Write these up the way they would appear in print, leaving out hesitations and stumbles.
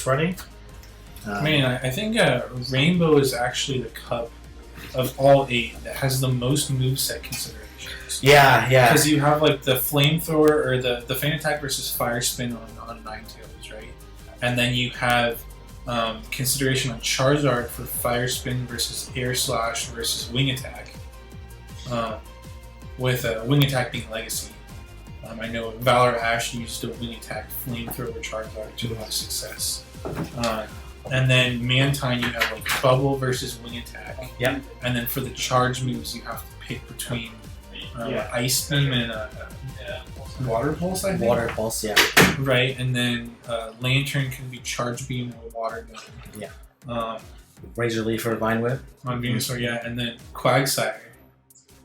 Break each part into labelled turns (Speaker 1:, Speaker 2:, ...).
Speaker 1: running.
Speaker 2: I think Ranbow is actually the cup of all 8 that has the most moveset considerations.
Speaker 1: Yeah.
Speaker 2: Because you have like the flamethrower or the feint attack versus fire spin on Ninetales, right? And then you have consideration on Charizard for fire spin versus air slash versus wing attack. With wing attack being legacy. I know Valor Ash used a wing attack flamethrower Charizard to a lot of success. And then Mantine, you have like Bubble versus Wing Attack.
Speaker 1: Yeah.
Speaker 2: And then for the charge moves, you have to pick between Ice Beam and Water Pulse, I think.
Speaker 1: Water Pulse, yeah.
Speaker 2: Right, and then Lantern can be Charge Beam or Water Gun.
Speaker 1: Yeah. Razor Leaf or Vine Whip.
Speaker 2: On Venusaur, yeah. And then Quagsire.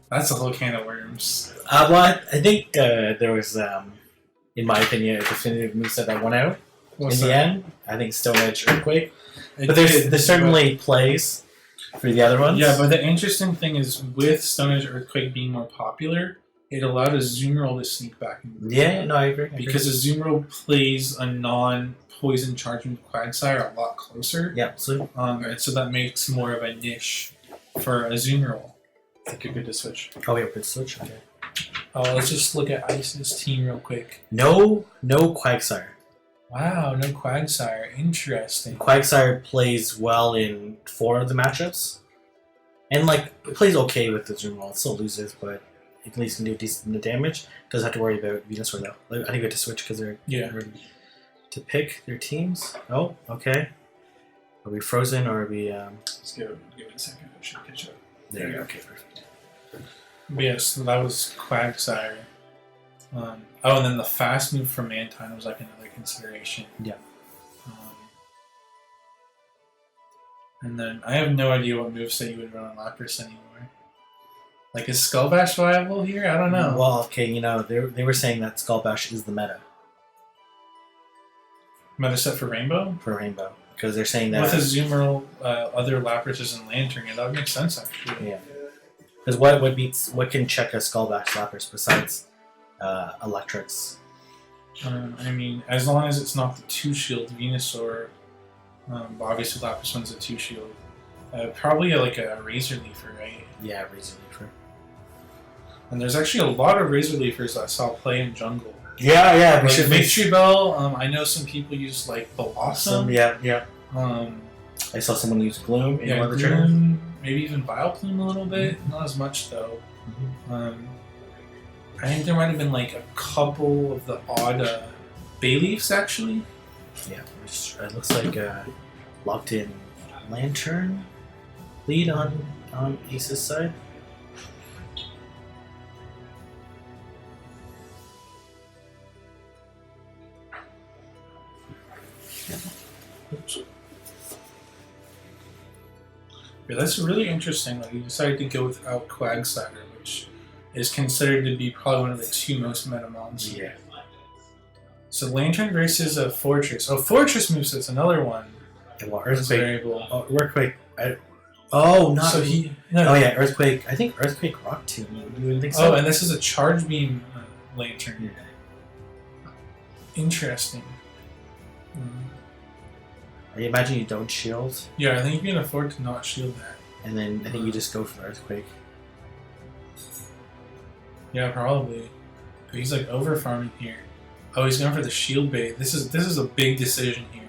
Speaker 2: That's a whole can of worms.
Speaker 1: Well, I think there was, in my opinion, a definitive moveset that won out.
Speaker 2: What's
Speaker 1: in the
Speaker 2: that?
Speaker 1: end, I think Stone Edge Earthquake. But there's certainly plays for the other ones.
Speaker 2: Yeah, but the interesting thing is with Stone Edge Earthquake being more popular, it allowed a Zoom Roll to sneak back in.
Speaker 1: Yeah, no, I agree.
Speaker 2: Because a Zoom Roll plays a non-poison charge move Quagsire a lot closer.
Speaker 1: Yeah, so
Speaker 2: and so that makes more of a niche for a Zoom Roll. I think you're good to switch.
Speaker 1: Oh, yeah, good switch. Okay.
Speaker 2: Let's just look at Ice's team real quick.
Speaker 1: No Quagsire.
Speaker 2: Wow, no Quagsire. Interesting.
Speaker 1: Quagsire plays well in 4 of the matchups. And, like, it plays okay with the Zoom Roll. It still loses, but at least can do decent damage. Doesn't have to worry about Venusaur, though. I think we have to switch because they're ready to pick their teams. Oh, okay. Are we frozen or are we...
Speaker 2: Let's give it a second. I should catch up.
Speaker 1: There you go. Okay, perfect.
Speaker 2: Yes, so that was Quagsire. And then the fast move for Mantine was like another consideration.
Speaker 1: Yeah.
Speaker 2: And then I have no idea what moveset you would run on Lapras anymore. Like, is Skull Bash viable here? I don't know.
Speaker 1: Well, okay, they were saying that Skull Bash is the meta.
Speaker 2: Meta set for Rainbow?
Speaker 1: For Rainbow. Because they're saying that...
Speaker 2: With a Zoomer, other Laprases and Lantern, that would make sense, actually.
Speaker 1: Yeah. Because what can check a Skull Bash Lapras besides Electrics?
Speaker 2: As long as it's not the 2-shield Venusaur, obviously Lapras one's a 2-shield. Probably like a Razor Leafer, right?
Speaker 1: Yeah, Razor Leafer.
Speaker 2: And there's actually a lot of Razor Leafers that I saw play in Jungle.
Speaker 1: Yeah, we
Speaker 2: like
Speaker 1: should
Speaker 2: Victory Bell, I know some people use like Blossom.
Speaker 1: Yeah. I saw someone use Gloom in one of the
Speaker 2: Gloom, maybe even Vileplume a little bit. Not as much though. I think there might have been like a couple of the odd Bayleafs actually.
Speaker 1: Yeah, it looks like locked in Lantern lead on Ace's side.
Speaker 2: Oops. Yeah, that's really interesting. Like, you decided to go without Quagsire, which is considered to be probably one of the 2 most meta mons.
Speaker 1: Yeah.
Speaker 2: So Lantern versus a Fortress. Oh, Fortress moveset's another one.
Speaker 1: And what, Earthquake?
Speaker 2: Variable.
Speaker 1: Oh, Earthquake. Not.
Speaker 2: So
Speaker 1: oh yeah, Earthquake. I think Earthquake Rock Tomb. You wouldn't think so?
Speaker 2: Oh, and this is a Charge Beam Lantern.
Speaker 1: Yeah.
Speaker 2: Interesting.
Speaker 1: I imagine you don't shield.
Speaker 2: Yeah, I think you can afford to not shield that.
Speaker 1: And then I think you just go for the Earthquake.
Speaker 2: Yeah, probably. But he's like over farming here. Oh, he's going for the shield bait. This is a big decision here.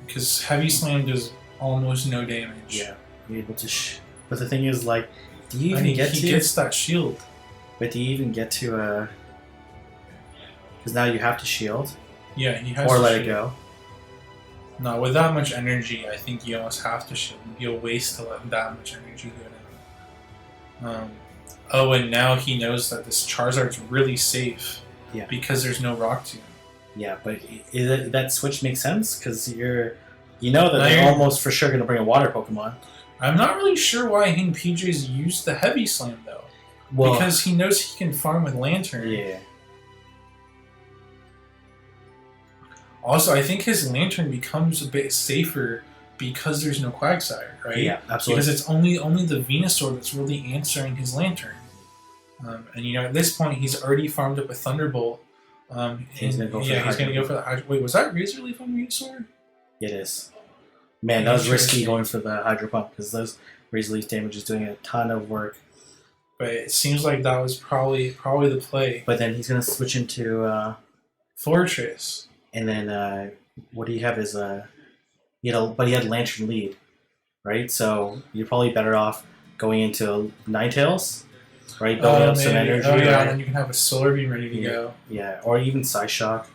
Speaker 2: Because Heavy Slam does almost no damage.
Speaker 1: Yeah, you're able to. But the thing is, like, do you even
Speaker 2: he gets that shield.
Speaker 1: But do you even get to because now you have to shield.
Speaker 2: Yeah, he has.
Speaker 1: Or
Speaker 2: to
Speaker 1: let
Speaker 2: shield.
Speaker 1: it go.
Speaker 2: No, with that much energy, I think you almost have to shield. It'd be a waste to let that much energy go down. And now he knows that this Charizard's really safe.
Speaker 1: Yeah.
Speaker 2: Because there's no Rock Tomb.
Speaker 1: Yeah, but that switch makes sense because you know that they're almost for sure going to bring a water Pokemon.
Speaker 2: I'm not really sure why HangPJs used the Heavy Slam though. Well, because he knows he can farm with Lantern.
Speaker 1: Yeah.
Speaker 2: Also, I think his Lantern becomes a bit safer because there's no Quagsire, right?
Speaker 1: Yeah, absolutely.
Speaker 2: Because it's only the Venusaur that's really answering his Lantern. And at this point, he's already farmed up a Thunderbolt.
Speaker 1: He's going to go for
Speaker 2: he's going to go for the Hydro. Wait, was that Razor Leaf on Venusaur?
Speaker 1: It is. Man, that was risky going for the Hydro Pump because those Razor Leaf damage is doing a ton of work.
Speaker 2: But it seems like that was probably the play.
Speaker 1: But then he's going to switch into
Speaker 2: Fortress.
Speaker 1: And then what do you have is he had Lantern Lead, right? So you're probably better off going into Ninetales, right? Building up some energy.
Speaker 2: Oh yeah,
Speaker 1: right?
Speaker 2: and then you can have a Solar Beam ready to go.
Speaker 1: Yeah, or even Psyshock.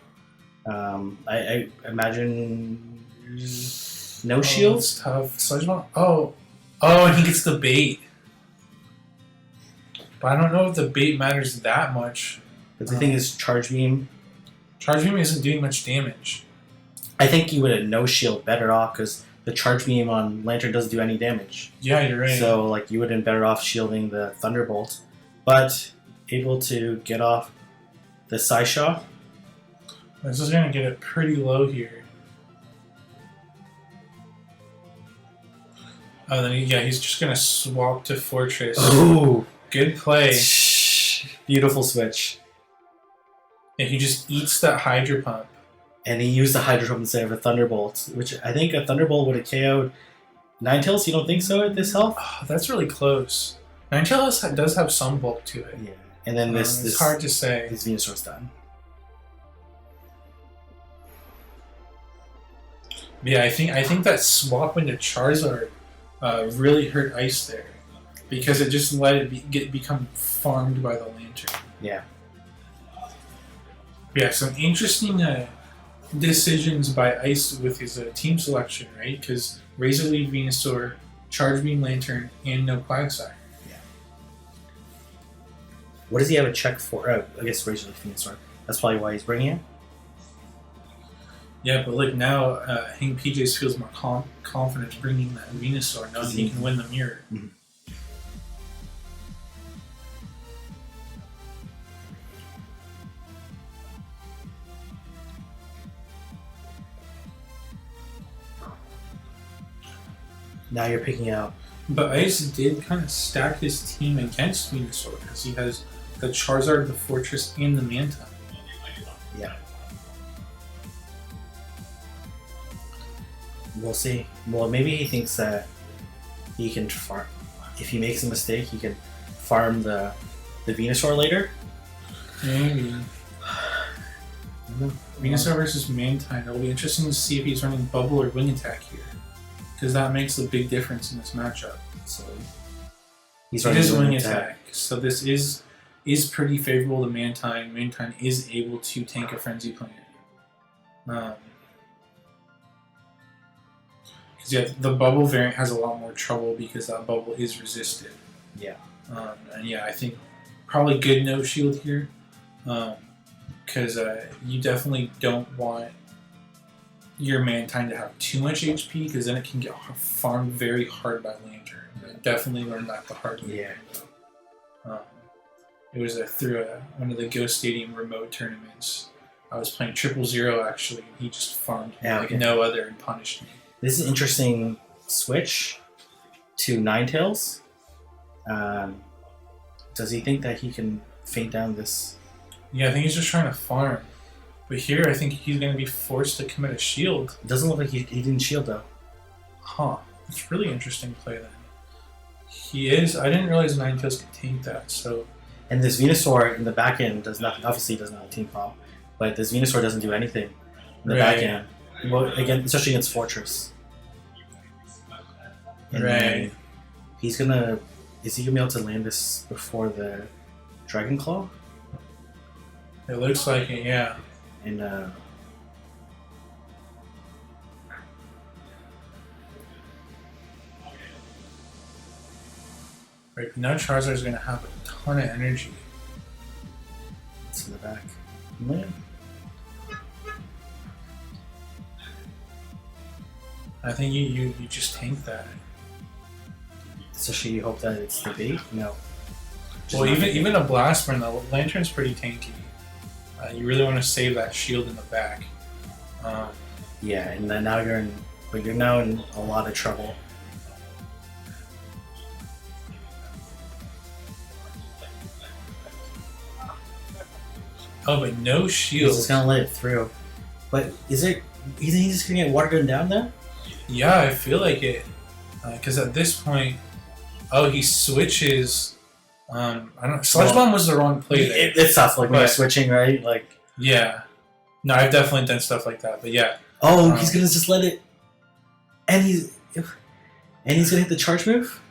Speaker 1: I imagine no shields.
Speaker 2: It's tough. Sludge Bomb. Oh, and he gets the bait. But I don't know if the bait matters that much.
Speaker 1: But the thing is, Charge Beam.
Speaker 2: Charge Beam isn't doing much damage.
Speaker 1: I think you would have no shield better off because the Charge Beam on Lantern doesn't do any damage.
Speaker 2: Yeah, you're right.
Speaker 1: So like you would have been better off shielding the Thunderbolt, but able to get off the Psyshock.
Speaker 2: This is gonna get it pretty low here. Oh, then he's just gonna swap to Fortress.
Speaker 1: Ooh,
Speaker 2: good play.
Speaker 1: Beautiful switch.
Speaker 2: Yeah, he just eats that Hydro Pump.
Speaker 1: And he used the Hydro Pump instead of a Thunderbolt, which I think a Thunderbolt would have KO'd Ninetales. You don't think so at this health?
Speaker 2: Oh, that's really close. Ninetales does have some bulk to it.
Speaker 1: Yeah. And then
Speaker 2: it's hard to say.
Speaker 1: This Venusaur's done.
Speaker 2: Yeah, I think that swap into Charizard really hurt Ice there because it just let it become farmed by the Lantern.
Speaker 1: Yeah.
Speaker 2: Yeah, some interesting decisions by Ice with his team selection, right? Because Razor Leaf Venusaur, Charge Beam Lantern, and no Quagsire.
Speaker 1: Yeah. What does he have a check for? I guess Razor Leaf Venusaur. That's probably why he's bringing it.
Speaker 2: Yeah, but look now, HangPJs feels more confident bringing that Venusaur, knowing he can win the mirror.
Speaker 1: Mm-hmm. Now you're picking out.
Speaker 2: But Ice did kind of stack his team against Venusaur because he has the Charizard, the Fortress, and the Manta.
Speaker 1: Yeah. We'll see. Well, maybe he thinks that he can farm. If he makes a mistake, he can farm the Venusaur later.
Speaker 2: Maybe. Venusaur versus Mantine. It'll be interesting to see if he's running Bubble or Wing Attack here. Because that makes a big difference in this matchup.
Speaker 1: So
Speaker 2: he's running Wing Attack. So this is pretty favorable to Mantine. Mantine is able to tank a Frenzy Plant. Because yeah, the Bubble variant has a lot more trouble because that Bubble is resisted.
Speaker 1: Yeah.
Speaker 2: And yeah, I think probably good no shield here. Because you definitely don't want your Mantine to have too much HP because then it can get farmed very hard by Lantern. I definitely learned that the hard way.
Speaker 1: Yeah.
Speaker 2: It was through one of the Ghost Stadium remote tournaments. I was playing 000 actually, and he just farmed me like no other and punished me.
Speaker 1: This is an interesting switch to Ninetales. Does he think that he can feint down this?
Speaker 2: Yeah, I think he's just trying to farm. But here, I think he's going to be forced to commit a shield.
Speaker 1: It doesn't look like he didn't shield, though.
Speaker 2: Huh. It's really interesting play, then. He is... I didn't realize Ninetales could tank that, so...
Speaker 1: And this Venusaur in the back end does nothing. Obviously, he doesn't have a team comp. But this Venusaur doesn't do anything in the back end. Well, again, especially against Fortress. And he's going to... Is he going to be able to land this before the Dragon Claw?
Speaker 2: It looks like it, yeah.
Speaker 1: And
Speaker 2: right, now Charizard's gonna have a ton of energy.
Speaker 1: It's in the back. Man.
Speaker 2: I think you just tank that.
Speaker 1: Especially you hope that it's the bait? No.
Speaker 2: Well, even a Blast Burn, the Lantern's pretty tanky. You really want to save that shield in the back.
Speaker 1: Yeah, and then now you're now in a lot of trouble.
Speaker 2: Oh, but no shield.
Speaker 1: He's just gonna let it through. But is it You think he's just gonna get water gun down there?
Speaker 2: Yeah, I feel like it. Because at this point, he switches. I don't. Sludge Bomb was the wrong play there.
Speaker 1: It's tough, like when you're switching, right? Like.
Speaker 2: Yeah. No, I've definitely done stuff like that, but yeah.
Speaker 1: Oh, he's gonna just let it, and he's gonna hit the charge move.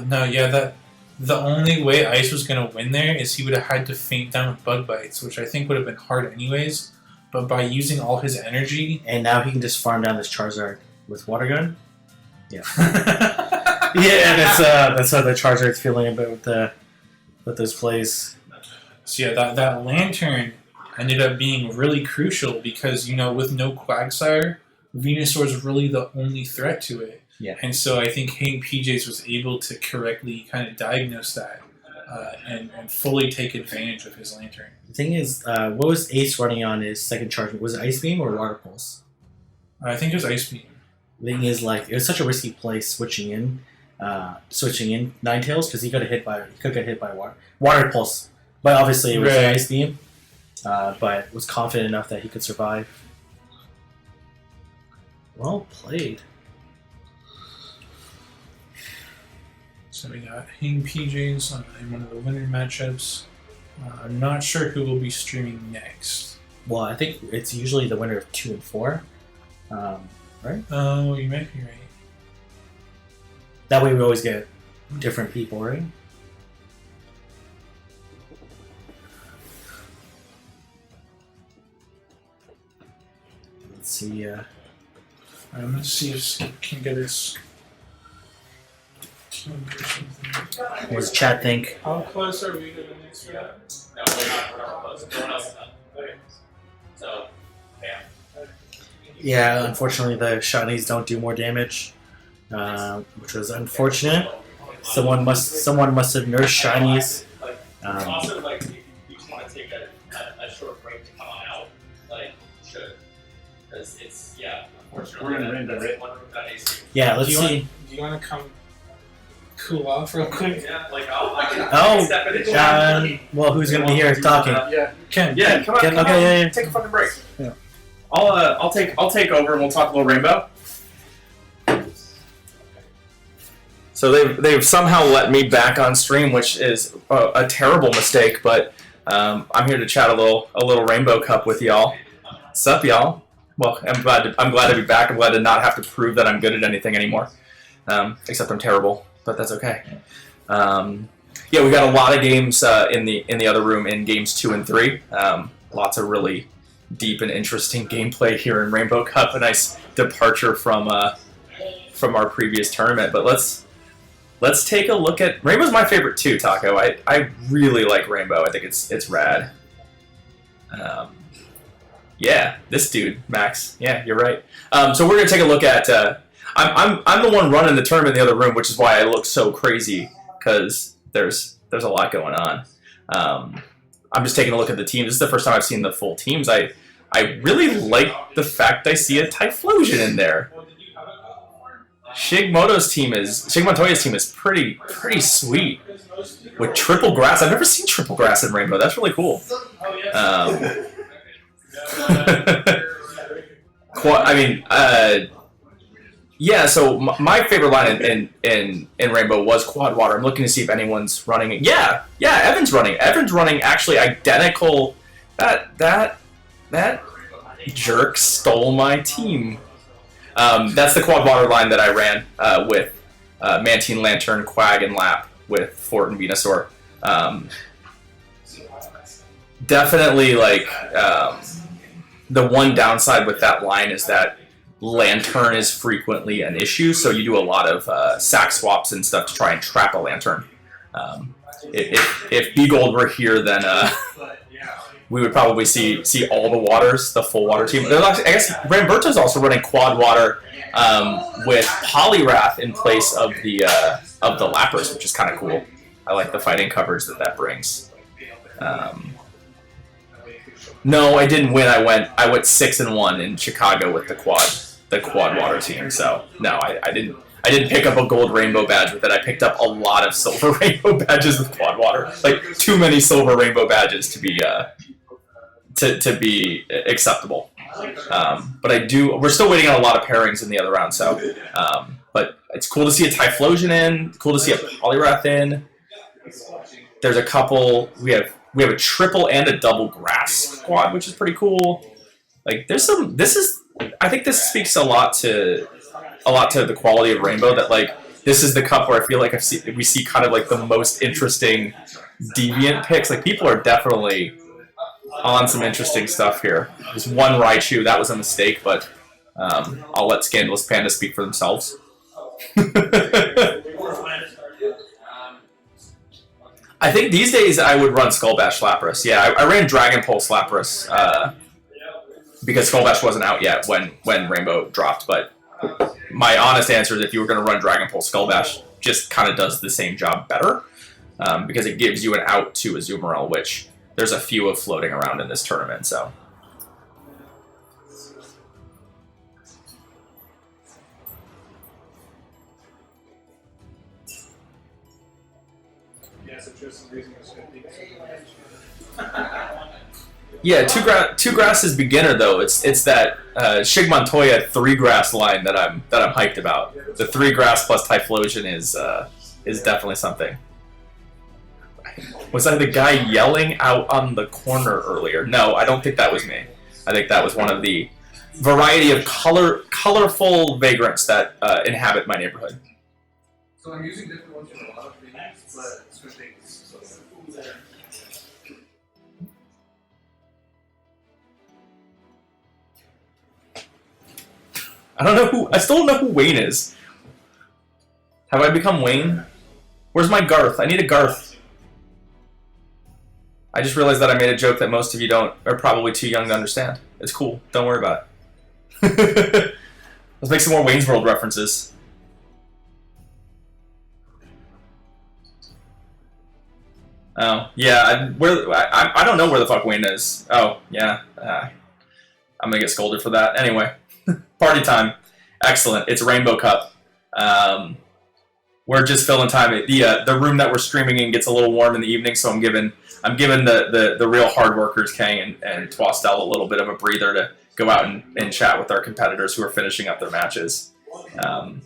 Speaker 2: No, yeah, the only way Ice was gonna win there is he would have had to feint down with Bug Bites, which I think would have been hard anyways. But by using all his energy,
Speaker 1: and now he can just farm down this Charizard with Water Gun. Yeah, yeah, that's how the Charizard's feeling about with those plays.
Speaker 2: So yeah, that Lantern ended up being really crucial because, with no Quagsire, Venusaur is really the only threat to it.
Speaker 1: Yeah.
Speaker 2: And so I think HangPJs was able to correctly kind of diagnose that and fully take advantage of his Lantern.
Speaker 1: The thing is, what was Ace running on his second charge? Was it Ice Beam or Water Pulse?
Speaker 2: I think it was Ice Beam.
Speaker 1: The thing is, it was such a risky play switching in Ninetales because he could get hit by Water Pulse. But obviously it was an Ice Beam. But was confident enough that he could survive. Well played.
Speaker 2: So we got HangPJs in one of the winter matchups. I'm not sure who will be streaming next.
Speaker 1: Well, I think it's usually the winner of 2 and 4. Right?
Speaker 2: Oh, you might be right.
Speaker 1: That way we always get different people, right? Let's see.
Speaker 2: I'm gonna see if Skip can get his team or something.
Speaker 1: What does chat think?
Speaker 2: How close are we to the next round?
Speaker 3: No, we're not close. No one else is done. Okay. So, yeah.
Speaker 1: Yeah, unfortunately the shinies don't do more damage, which was unfortunate. Someone must have nursed shinies.
Speaker 3: Also, if you just want to take a short break to come on out, you should. Because it's, unfortunately,
Speaker 4: We're in Ranbow, right?
Speaker 1: Yeah, let's see.
Speaker 2: Do you want to come cool off real quick?
Speaker 3: Yeah, I can step in and chat.
Speaker 1: Well, who's gonna be here talking?
Speaker 4: Yeah,
Speaker 2: Ken.
Speaker 4: yeah. Come on,
Speaker 1: Ken,
Speaker 4: come
Speaker 1: okay,
Speaker 4: on.
Speaker 1: yeah.
Speaker 4: Take a fucking break.
Speaker 1: Yeah.
Speaker 4: I'll take over and we'll talk a little Rainbow. So they've somehow let me back on stream, which is a terrible mistake. But I'm here to chat a little Rainbow Cup with y'all. What's up, y'all? Well, I'm glad to be back. I'm glad to not have to prove that I'm good at anything anymore. Except I'm terrible, but that's okay. Yeah, we got a lot of games in the other room in games 2 and 3. Lots of really deep and interesting gameplay here in Rainbow Cup. A nice departure from our previous tournament. But let's take a look at Rainbow's my favorite too, Taco. I really like Rainbow. I think it's rad. Yeah, this dude, Max. Yeah, you're right. So we're gonna take a look at. I'm the one running the tournament in the other room, which is why I look so crazy because there's a lot going on. I'm just taking a look at the teams. This is the first time I've seen the full teams. I really like the fact I see a Typhlosion in there. Sig Montoya's team is pretty sweet with triple grass. I've never seen triple grass in Rainbow. That's really cool. Yeah. So my favorite line in Rainbow was Quad Water. I'm looking to see if anyone's running it. Yeah. Evan's running. Evan's running actually identical. That jerk stole my team. That's the Quad Water line that I ran with Mantine, Lantern, Quag, and Lap with Fort and Venusaur. Definitely, the one downside with that line is that Lantern is frequently an issue, so you do a lot of sack swaps and stuff to try and trap a Lantern. If B-Gold were here, then we would probably see all the waters, the full water team. I guess Umberto's also running Quad Water with Poliwrath in place of the Lappers, which is kind of cool. I like the fighting coverage that brings. No, I didn't win. I went 6-1 in Chicago with the Quad Water team. So no, I didn't pick up a gold rainbow badge with it. I picked up a lot of silver rainbow badges with Quad Water. Too many silver rainbow badges to be acceptable. But we're still waiting on a lot of pairings in the other round, so. But it's cool to see a Typhlosion in, cool to see a Poliwrath in. There's a couple, we have a triple and a double grass squad, which is pretty cool. Like, I think this speaks a lot to the quality of Rainbow, that, like, this is the cup where I feel like we see kind of, like, the most interesting deviant picks. Like, people are definitely on some interesting stuff here. There's one Raichu, that was a mistake, but I'll let Scandalous Panda speak for themselves. I think these days I would run Skull Bash Lapras. Yeah, I ran Dragon Pulse Lapras because Skull Bash wasn't out yet when Rainbow dropped, but my honest answer is if you were going to run Dragon Pulse, Skull Bash just kind of does the same job better because it gives you an out to Azumarill, which there's a few of floating around in this tournament, so. Yeah, two grass is beginner though. It's that Sig Montoya 3 grass line that I'm hyped about. The 3 grass plus Typhlosion is definitely something. Was that the guy yelling out on the corner earlier? No, I don't think that was me. I think that was one of the variety of colorful vagrants that inhabit my neighborhood.
Speaker 5: So I'm using different ones for a lot of things, but switching.
Speaker 4: I still don't know who Wayne is. Have I become Wayne? Where's my Garth? I need a Garth. I just realized that I made a joke that most of you are probably too young to understand. It's cool. Don't worry about it. Let's make some more Wayne's World references. Oh, yeah. I don't know where the fuck Wayne is. Oh, yeah. I'm gonna get scolded for that. Anyway. Party time. Excellent. It's Rainbow Cup. We're just filling time. The room that we're streaming in gets a little warm in the evening, so I'm giving the real hard workers, Kieng and Twastell, a little bit of a breather to go out and chat with our competitors who are finishing up their matches. But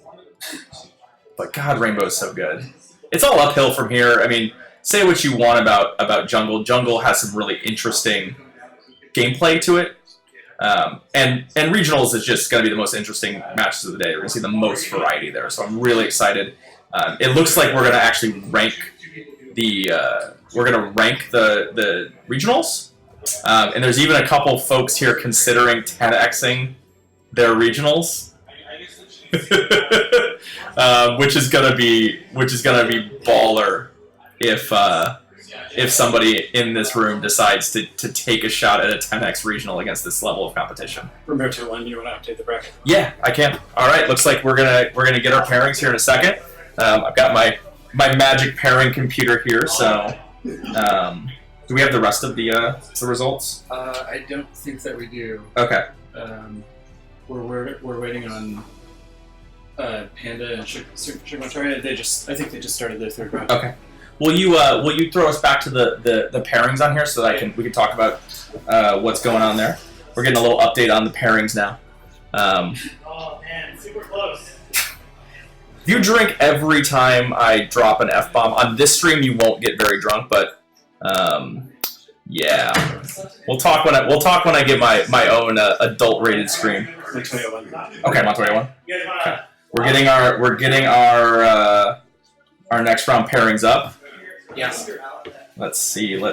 Speaker 4: God, Rainbow is so good. It's all uphill from here. I mean, say what you want about Jungle. Jungle has some really interesting gameplay to it. And regionals is just going to be the most interesting matches of the day. We're going to see the most variety there, so I'm really excited. It looks like we're going to actually rank the regionals, and there's even a couple folks here considering 10xing their regionals, which is going to be baller if somebody in this room decides to take a shot at a 10x regional against this level of competition.
Speaker 6: Umberto, when do you want to update the bracket?
Speaker 4: Yeah, I can. All right, looks like we're gonna get our pairings here in a second. I've got my magic pairing computer here, so do we have the rest of the results?
Speaker 6: I don't think that we do.
Speaker 4: Okay.
Speaker 6: We're waiting on Panda and Sig Montoya. I think they just started their third round.
Speaker 4: Okay. Will you throw us back to the pairings on here so that we can talk about what's going on there? We're getting a little update on the pairings now.
Speaker 3: Oh man, super close.
Speaker 4: If you drink every time I drop an F-bomb on this stream, you won't get very drunk. But yeah, we'll talk when I get my own adult rated stream.
Speaker 6: Montoya won.
Speaker 4: Okay, Montoya won.
Speaker 3: You guys wanna?
Speaker 4: Okay. We're getting our next round pairings up.
Speaker 3: Yes.
Speaker 4: Let's see. We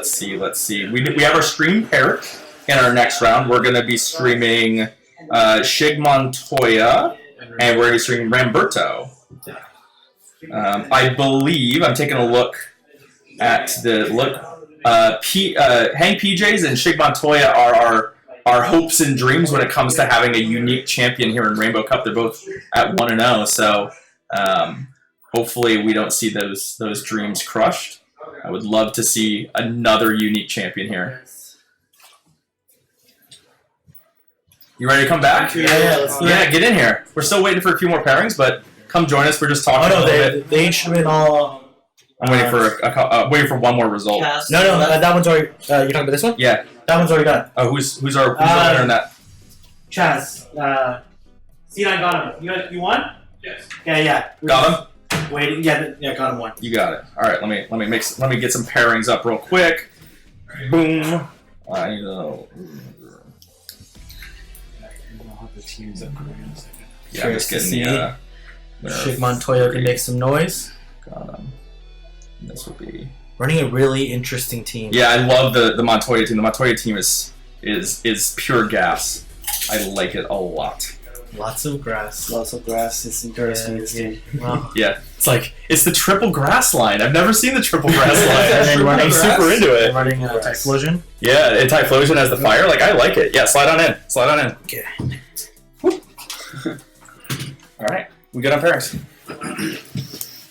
Speaker 4: have our stream pair in our next round. We're going to be streaming Sig Montoya, and we're going to be streaming Ramberto. I believe, I'm taking a look at HangPJs and Sig Montoya are our hopes and dreams when it comes to having a unique champion here in Rainbow Cup. They're both at 1-0, so hopefully we don't see those dreams crushed. I would love to see another unique champion here. You ready to come back?
Speaker 1: Yeah, let's do it.
Speaker 4: Yeah, get in here. We're still waiting for a few more pairings, but come join us. We're just talking a little bit.
Speaker 1: They should have been all.
Speaker 4: I'm waiting for waiting for one more result.
Speaker 1: No, that one's already. You're talking about this one?
Speaker 4: Yeah.
Speaker 1: That one's already done.
Speaker 4: Who's our winner in that?
Speaker 1: Chaz, C9 got him. You won?
Speaker 3: Yes.
Speaker 1: Yeah.
Speaker 4: Got
Speaker 1: Wait, yeah, got him one.
Speaker 4: You got it. All right, let me get some pairings up real quick. Boom. I know.
Speaker 6: The teams up.
Speaker 4: Yeah, I'm just getting
Speaker 1: Curious
Speaker 4: the.
Speaker 1: Sig Montoya can make some noise.
Speaker 4: Got him. This would be
Speaker 1: Running a really interesting team.
Speaker 4: Yeah, I love the Montoya team. The Montoya team is pure gas. I like it a lot.
Speaker 1: Lots of grass.
Speaker 6: It's interesting in this game.
Speaker 1: Wow.
Speaker 4: Yeah, it's the triple grass line. I've never seen the triple grass line.
Speaker 1: And then running
Speaker 4: I'm super into it.
Speaker 1: Running Typhlosion.
Speaker 4: Yeah, Typhlosion has the fire. Like I like it. Yeah, slide on in.
Speaker 1: Okay.
Speaker 4: All right, we good on pairings.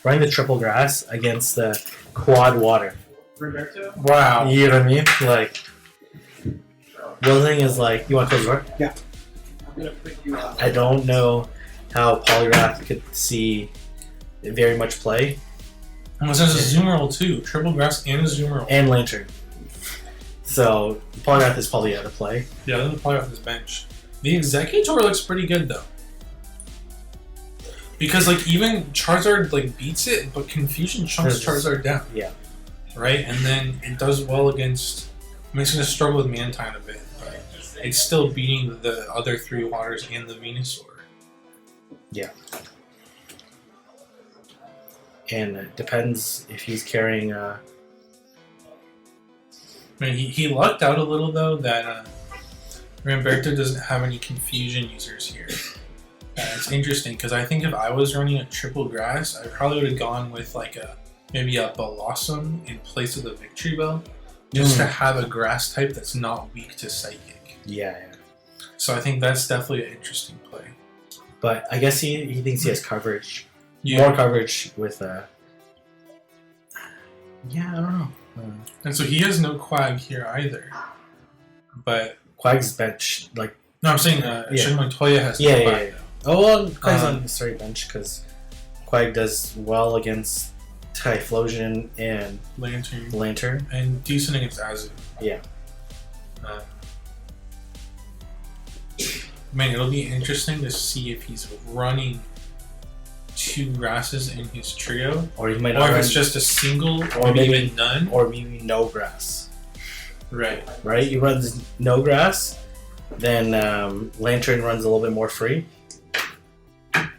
Speaker 1: Running the triple grass against the quad water.
Speaker 3: Umberto?
Speaker 2: Wow.
Speaker 1: You know what I mean? Like, building is like, you want to close the door?
Speaker 5: I'm gonna put you on.
Speaker 1: I don't know how Polyrath could see very much play.
Speaker 2: And this has a zoom roll too. Triple grass and a zoom roll.
Speaker 1: And Lantern. So, Polyrath is probably out of play.
Speaker 2: Yeah, doesn't play off his bench. The Executor looks pretty good though. Because like even Charizard like beats it, but Confusion chunks Charizard down.
Speaker 1: Yeah.
Speaker 2: Right? And then it does well against I mean it's gonna struggle with Mantine a bit, but it's still beating the other three waters and the Venusaur.
Speaker 1: Yeah. And it depends if he's carrying
Speaker 2: I mean he lucked out a little though that Umberto doesn't have any Confusion users here. It's interesting because I think if I was running a triple grass, I probably would have gone with like maybe a Blossom in place of the Victory Bell, just to have a grass type that's not weak to Psychic.
Speaker 1: Yeah.
Speaker 2: So I think that's definitely an interesting play.
Speaker 1: But I guess he thinks he has coverage.
Speaker 2: Yeah.
Speaker 1: More coverage with yeah, I don't know.
Speaker 2: And so he has no Quag here either. But
Speaker 1: Quag's bench, like,
Speaker 2: no, I'm saying Shig Montoya has no Quag. Though.
Speaker 1: Oh, well, Quag's on the straight bench because Quag does well against Typhlosion and Lantern.
Speaker 2: And decent against Azu.
Speaker 1: Yeah.
Speaker 2: Man, it'll be interesting to see if he's running two grasses in his trio,
Speaker 1: Or he might
Speaker 2: or
Speaker 1: not
Speaker 2: if
Speaker 1: run,
Speaker 2: it's just a single,
Speaker 1: or
Speaker 2: or
Speaker 1: maybe-
Speaker 2: even none.
Speaker 1: or maybe no grass.
Speaker 2: Right.
Speaker 1: Right? He runs no grass, then Lantern runs a little bit more free.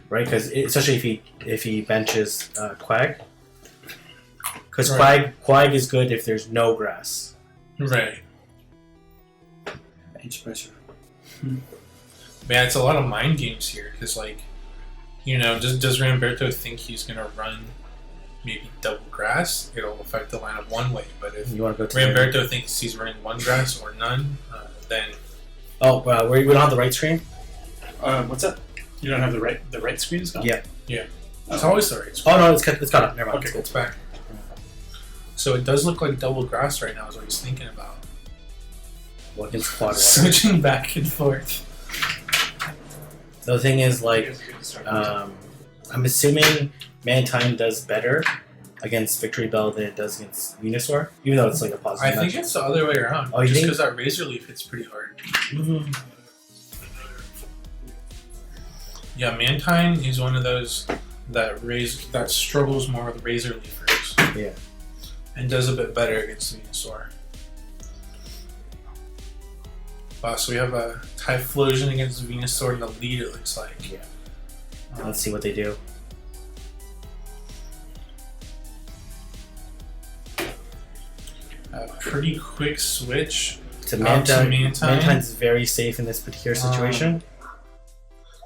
Speaker 1: Right? Because especially if he benches Quag. Because Quag is good if there's no grass.
Speaker 2: Right.
Speaker 6: Bench pressure.
Speaker 2: Man, it's a lot of mind games here because, like, you know, does Ranberto think he's gonna run maybe double grass? It'll affect the lineup one way, but if
Speaker 1: You want to go to
Speaker 2: Ranberto thinks he's running one grass or none, then
Speaker 1: Oh, we don't have the right screen?
Speaker 6: What's up? You don't have the right screen is gone?
Speaker 1: Yeah.
Speaker 2: it's always the right.
Speaker 1: Oh no, it's got up. Never mind.
Speaker 2: Okay, it's back. So it does look like double grass right now. Is what he's thinking about.
Speaker 1: What against quad water?
Speaker 2: Switching back and forth.
Speaker 1: The thing is, like, I'm assuming Mantine does better against Victory Bell than it does against Venusaur, even though it's like a
Speaker 2: I
Speaker 1: positive
Speaker 2: think
Speaker 1: matchup.
Speaker 2: it's the other way around.
Speaker 1: Oh, you
Speaker 2: just
Speaker 1: think?
Speaker 2: because that Razor Leaf hits pretty hard.
Speaker 1: Mhm.
Speaker 2: Yeah, Mantine is one of those that struggles more with Razor Leafers.
Speaker 1: Yeah.
Speaker 2: And does a bit better against Venusaur. Wow, so we have a Typhlosion against Venusaur in the lead, it looks like.
Speaker 1: Yeah. Let's see what they do.
Speaker 2: A pretty quick switch.
Speaker 1: To
Speaker 2: Out to
Speaker 1: Mantine.
Speaker 2: Mantine.
Speaker 1: Mantine's very safe in this particular situation.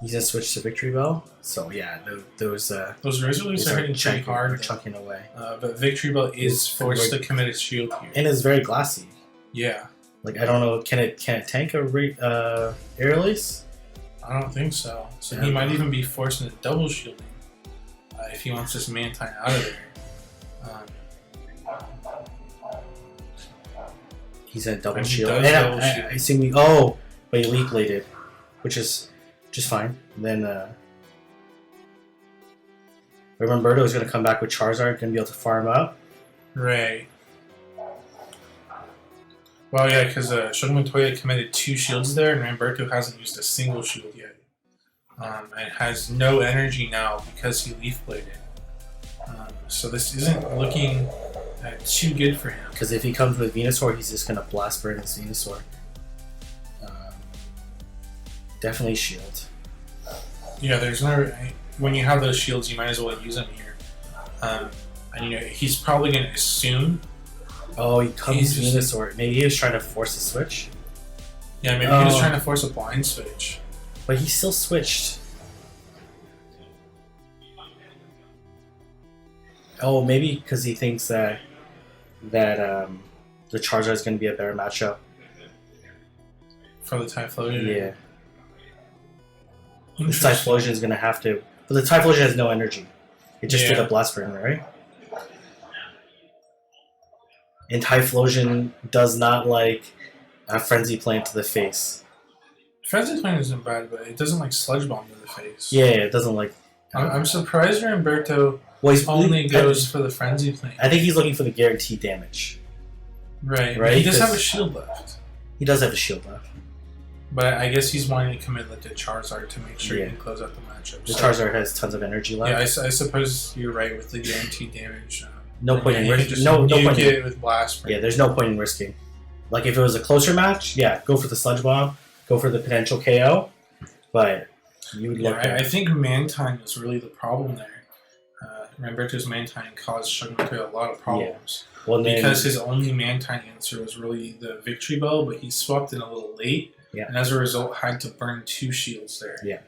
Speaker 1: He's gonna switch to Victory Bell. So yeah, those
Speaker 2: Those Razor Leafs are hitting pretty hard, though.
Speaker 1: chucking away,
Speaker 2: But Victory Bell is forced to commit its shield here.
Speaker 1: and it's very glassy.
Speaker 2: Yeah,
Speaker 1: Like I don't know, can it tank a air release?
Speaker 2: I don't think so. So
Speaker 1: Yeah.
Speaker 2: he might even be forced into double shielding if he wants this Mantine out of there.
Speaker 1: He's a double
Speaker 2: And he
Speaker 1: shield.
Speaker 2: does
Speaker 1: And
Speaker 2: double
Speaker 1: I
Speaker 2: shield.
Speaker 1: assume but he leak bladed, which is just fine. Then Umberto is going to come back with Charizard, going to be able to farm up.
Speaker 2: Right. Well, yeah, because Sig Montoya committed 2 shields there, and Umberto hasn't used a single shield yet. And has no energy now because he Leaf Bladed. So this isn't looking too good for him.
Speaker 1: Because if he comes with Venusaur, he's just gonna blast burn his Venusaur. Definitely shield.
Speaker 2: Yeah, there's no. When you have those shields, you might as well use them here. And you know he's probably going to assume.
Speaker 1: Oh, he comes Venusaur. Maybe he was trying to force a switch.
Speaker 2: Yeah, maybe he was trying to force a blind switch.
Speaker 1: But he still switched. Oh, maybe because he thinks that the Charizard is going to be a better matchup
Speaker 2: For the Typhlosion?
Speaker 1: Yeah. The Typhlosion is going to have to... But the Typhlosion has no energy. It just did a Blast Burn, right? And Typhlosion does not like a Frenzy Plant to the face.
Speaker 2: Frenzy Plant isn't bad, but it doesn't like Sludge Bomb to the face.
Speaker 1: Yeah, it doesn't like...
Speaker 2: I'm surprised Umberto
Speaker 1: he's
Speaker 2: only goes for the Frenzy Plant.
Speaker 1: I think he's looking for the guaranteed damage.
Speaker 2: Right. He does have a shield left.
Speaker 1: He does have a shield left.
Speaker 2: But I guess he's wanting to commit to Charizard to make sure he can close out the matchup.
Speaker 1: The Charizard has tons of energy left.
Speaker 2: Yeah, I suppose you're right with the guaranteed damage.
Speaker 1: No point in risking.
Speaker 2: No point it with Blast Burn.
Speaker 1: Yeah, there's no point in risking. Like if it was a closer match, yeah, go for the Sludge Bomb, go for the potential KO. But you would look.
Speaker 2: I think Mantine was really the problem there. Umberto's Mantine caused Sig Montoya a lot of problems.
Speaker 1: Yeah. Well,
Speaker 2: because his only Mantine answer was really the Victory Bell, but he swapped in a little late.
Speaker 1: Yeah.
Speaker 2: And as a result, had to burn 2 shields there.
Speaker 1: Yeah.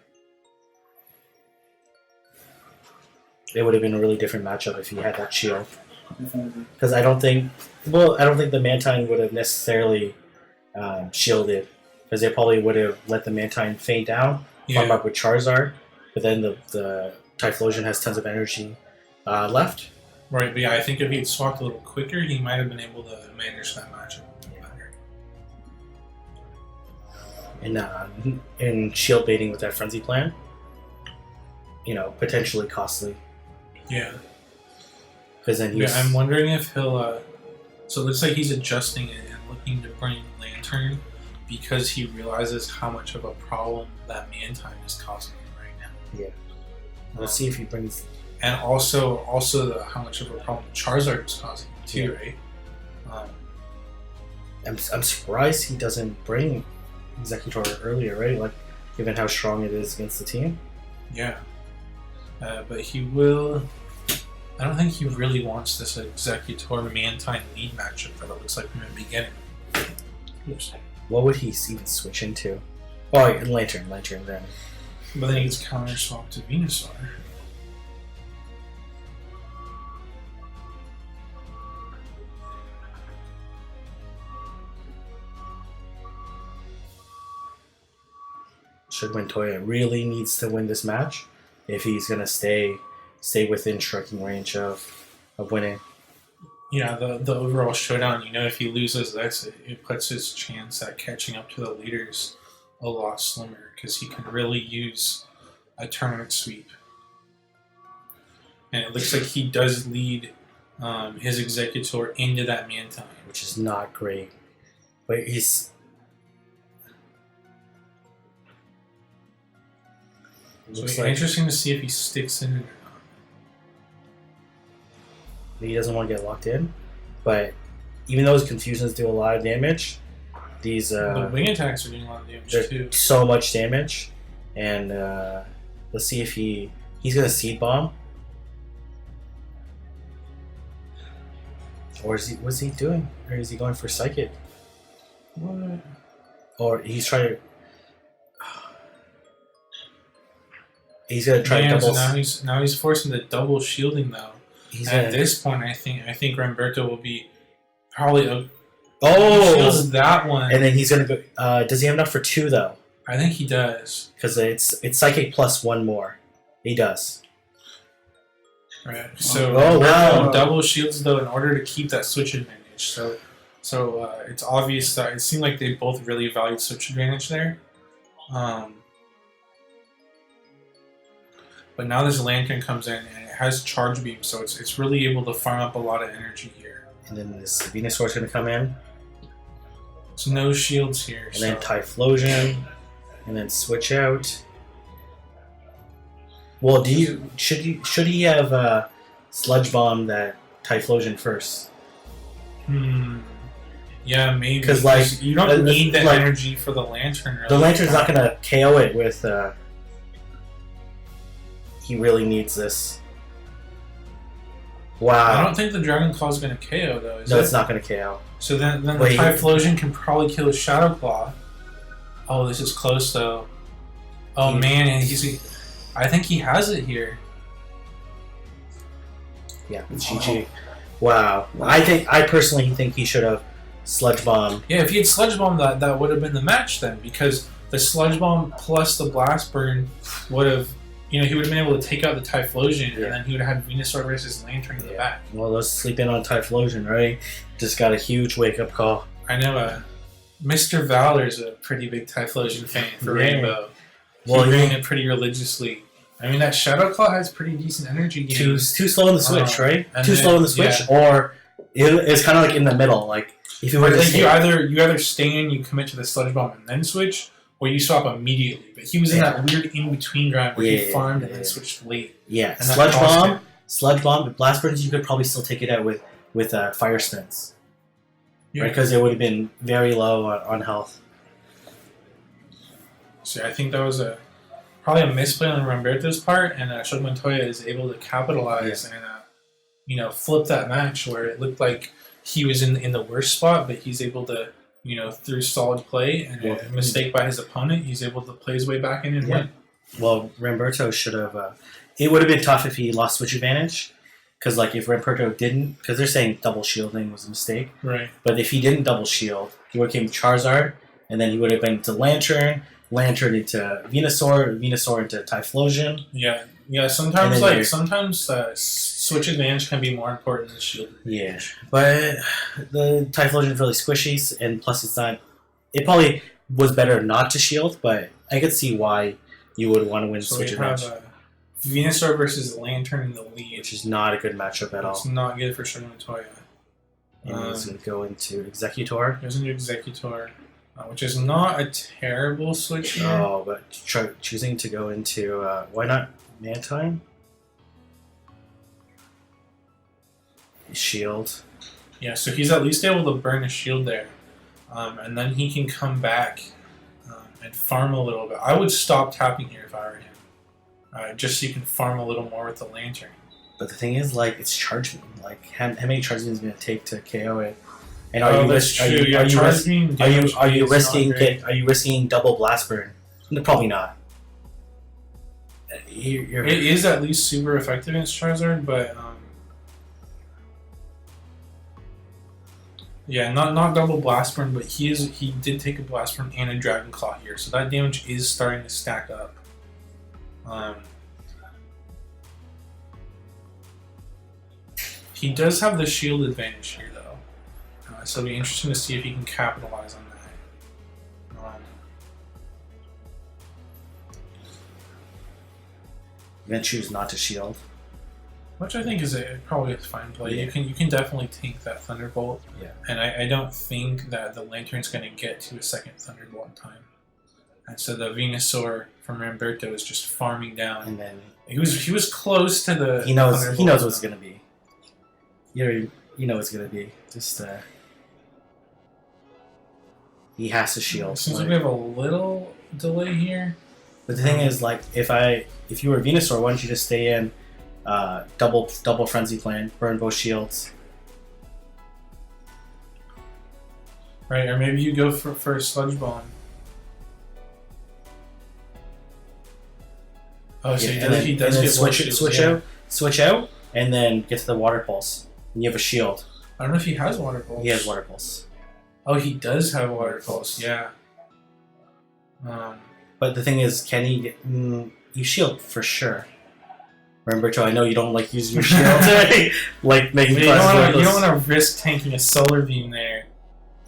Speaker 1: It would have been a really different matchup if he had that shield. Because I don't think the Mantine would have necessarily shielded. Because they probably would have let the Mantine faint down, farm up with Charizard, but then the Typhlosion has tons of energy left.
Speaker 2: Right, but yeah, I think if he had swapped a little quicker, he might have been able to manage that matchup better.
Speaker 1: And shield baiting with that Frenzy Plan, potentially costly.
Speaker 2: Yeah.
Speaker 1: Because then
Speaker 2: I'm wondering if he'll. So it looks like he's adjusting it and looking to bring Lantern because he realizes how much of a problem that Mantine is causing him right now.
Speaker 1: Yeah. We'll see if he brings.
Speaker 2: And also how much of a problem Charizard is causing him too, right?
Speaker 1: I'm surprised he doesn't bring Executor earlier, right? Like, given how strong it is against the team.
Speaker 2: Yeah. But he will. I don't think he really wants this Executor Mantine lead matchup that it looks like from the beginning. Oops.
Speaker 1: What would he even switch into? Oh, Lantern then.
Speaker 2: But then he gets counter swapped to Venusaur.
Speaker 1: Sig Montoya really needs to win this match if he's gonna stay within striking range of winning.
Speaker 2: Yeah, the overall showdown, if he loses this, it puts his chance at catching up to the leaders a lot slimmer because he can really use a tournament sweep. And it looks like he does lead his Executor into that Mantine.
Speaker 1: Which is not great. But he's...
Speaker 2: So it's interesting to see if he sticks in it or not.
Speaker 1: He doesn't want to get locked in, but even though his confusions do a lot of damage, these
Speaker 2: the wing attacks are doing a lot of damage too.
Speaker 1: So much damage, and let's see if he's gonna Seed Bomb, or what's he doing? Or is he going for Psychic?
Speaker 2: What?
Speaker 1: Or he's trying to. He's gonna try to double.
Speaker 2: So now he's forcing the double shielding though. At this point, I think Umberto will be probably he shields that one,
Speaker 1: and then he's gonna go. Does he have enough for 2 though?
Speaker 2: I think he does
Speaker 1: because it's Psychic plus 1 more. He does.
Speaker 2: Right. So
Speaker 1: wow.
Speaker 2: Double shields though in order to keep that switch advantage. So it's obvious that it seemed like they both really valued switch advantage there. But now this Lantern comes in and it has Charge Beam, so it's really able to farm up a lot of energy here.
Speaker 1: And then this Venusaur is going to come in.
Speaker 2: So no shields here.
Speaker 1: And then Typhlosion, and then switch out. Well, should he have Sludge Bomb that Typhlosion first?
Speaker 2: Yeah, maybe.
Speaker 1: Because like
Speaker 2: you don't need the
Speaker 1: like,
Speaker 2: energy for the lantern. Really.
Speaker 1: The lantern's not gonna KO it with. He really needs this. Wow.
Speaker 2: I don't think the Dragon Claw is gonna KO though.
Speaker 1: No, it's not gonna KO.
Speaker 2: So then the Typhlosion can probably kill a Shadow Claw. Oh, this is close though. Oh man, and I think he has it here.
Speaker 1: Yeah, it's GG. Wow. I personally think he should have Sludge Bomb.
Speaker 2: Yeah, if he had Sludge Bomb, that would have been the match then, because the Sludge Bomb plus the Blast Burn would have, he would have been able to take out the Typhlosion, and then he would have had Venusaur versus Lantern in the back.
Speaker 1: Well, let's sleep in on Typhlosion, right? Just got a huge wake-up call.
Speaker 2: I know, Mr. Valor's a pretty big Typhlosion fan for Ranbow.
Speaker 1: Well,
Speaker 2: he's doing it pretty religiously. I mean, that Shadow Claw has pretty decent energy gain.
Speaker 1: Too slow in the switch, right? Too
Speaker 2: then,
Speaker 1: slow in the switch, or it's kind of like in the middle. Like if you were to
Speaker 2: you either stay in, you commit to the Sludge Bomb and then switch, or you swap immediately. But he was in that weird in between ground where he farmed and then switched late.
Speaker 1: Yeah,
Speaker 2: and
Speaker 1: Sludge Bomb, with Blast Burns, you could probably still take it out with Fire Spins, right? Because it would have been very low on health.
Speaker 2: So I think that was probably a misplay on Umberto's part, and Sig Montoya is able to capitalize and flip that match where it looked like he was in the worst spot, but he's able to through solid play and a mistake by his opponent, he's able to play his way back in and win.
Speaker 1: Well, Umberto should have. It would have been tough if he lost switch advantage, because like if Umberto didn't, because they're saying double shielding was a mistake,
Speaker 2: right?
Speaker 1: But if he didn't double shield, he would have came Charizard, and then he would have been to Lantern into Venusaur into Typhlosion.
Speaker 2: Yeah. Sometimes switch advantage can be more important than shield advantage.
Speaker 1: Yeah, but the Typhlosion is really squishy, and plus it's not. It probably was better not to shield, but I could see why you would want to win switch advantage.
Speaker 2: Venusaur versus Lantern in the lead,
Speaker 1: which is not a good matchup at all.
Speaker 2: It's not good for Sig Montoya.
Speaker 1: And he's going to go into Executor.
Speaker 2: Goes into Executor. Which is not a terrible switch here.
Speaker 1: Oh, but choosing to go into... why not Mantine? Shield.
Speaker 2: Yeah, so he's at least able to burn a shield there. And then he can come back and farm a little bit. I would stop tapping here if I were him. Just so you can farm a little more with the Lantern.
Speaker 1: But the thing is, like, it's charge beam. Like, how many charge beams is it going to take to KO it? And are you risking double blast burn? No, probably not.
Speaker 2: It is at least super effective against Charizard, but not double blast burn. But he did take a blast burn and a Dragon Claw here, so that damage is starting to stack up. He does have the shield advantage here, though. So it'll be interesting to see if he can capitalize on that.
Speaker 1: You're gonna choose not to shield,
Speaker 2: which I think is probably a fine play. Yeah. You can definitely tank that Thunderbolt.
Speaker 1: Yeah.
Speaker 2: And I don't think that the Lantern's going to get to a second Thunderbolt in time. And so the Venusaur from Umberto is just farming down.
Speaker 1: And then
Speaker 2: he was close to the.
Speaker 1: He knows what it's gonna be. You know what it's gonna be. Just he has to shield.
Speaker 2: Seems like we have a little delay here.
Speaker 1: But the thing is, like, if you were Venusaur, why don't you just stay in double frenzy plan, burn both shields.
Speaker 2: Right, or maybe you go for a Sludge Bomb. Oh, so he does get
Speaker 1: switch out, and then get to the Water Pulse. And you have a shield.
Speaker 2: I don't know if he has Water Pulse.
Speaker 1: He has Water Pulse.
Speaker 2: Oh, he does have Water Pulse. Yeah.
Speaker 1: But the thing is, can he get... you shield for sure. Umberto, I know you don't like using your shield. Like making
Speaker 2: you don't want to risk tanking a Solar Beam there.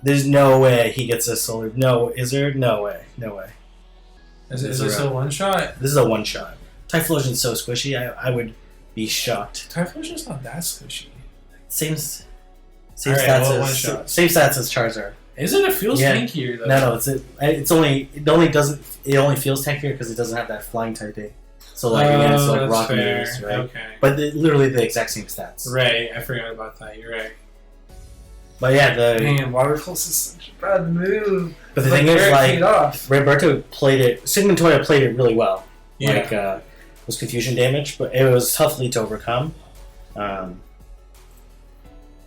Speaker 1: There's no way he gets a Solar... No, is there? No way. No way.
Speaker 2: Is this a one-shot?
Speaker 1: This is a one-shot. Typhlosion's so squishy, I would be shocked.
Speaker 2: Typhlosion's not that squishy.
Speaker 1: Same stats as Charizard.
Speaker 2: Is it? It feels
Speaker 1: Yeah.
Speaker 2: tankier though.
Speaker 1: No, it only feels tankier because it doesn't have that flying typing. So like against like
Speaker 2: that's
Speaker 1: rock
Speaker 2: fair.
Speaker 1: meters, right?
Speaker 2: Okay.
Speaker 1: But literally the exact same stats.
Speaker 2: Right, I forgot about that. You're right.
Speaker 1: But yeah,
Speaker 6: Man, Water Pulse is such a bad move.
Speaker 1: but the thing is, like,
Speaker 6: paid off.
Speaker 1: Roberto played it. Sig Montoya played it really well.
Speaker 2: Yeah.
Speaker 1: Like, it was confusion damage, but it was tough lead to overcome.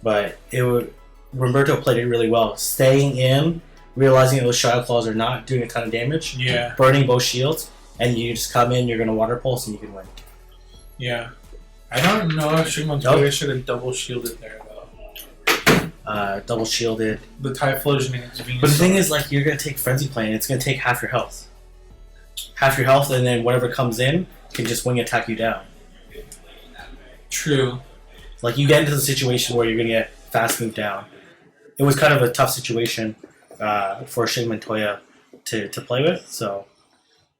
Speaker 1: But Umberto played it really well, staying in, realizing those Shadow Claws are not doing a ton of damage,
Speaker 2: Yeah.
Speaker 1: burning both shields, and you just come in, you're gonna Water Pulse, and you can win.
Speaker 2: Yeah. I don't know if Sig Montoya should have double shielded there though.
Speaker 1: Double shielded.
Speaker 2: The Typhlosion against Venus.
Speaker 1: But the thing is, like, you're gonna take Frenzy Plane, it's gonna take half your health. Half your health, and then whatever comes in can just wing attack you down.
Speaker 2: True.
Speaker 1: Like, you get into the situation where you're gonna get fast moved down. It was kind of a tough situation for Sig Montoya to play with, so.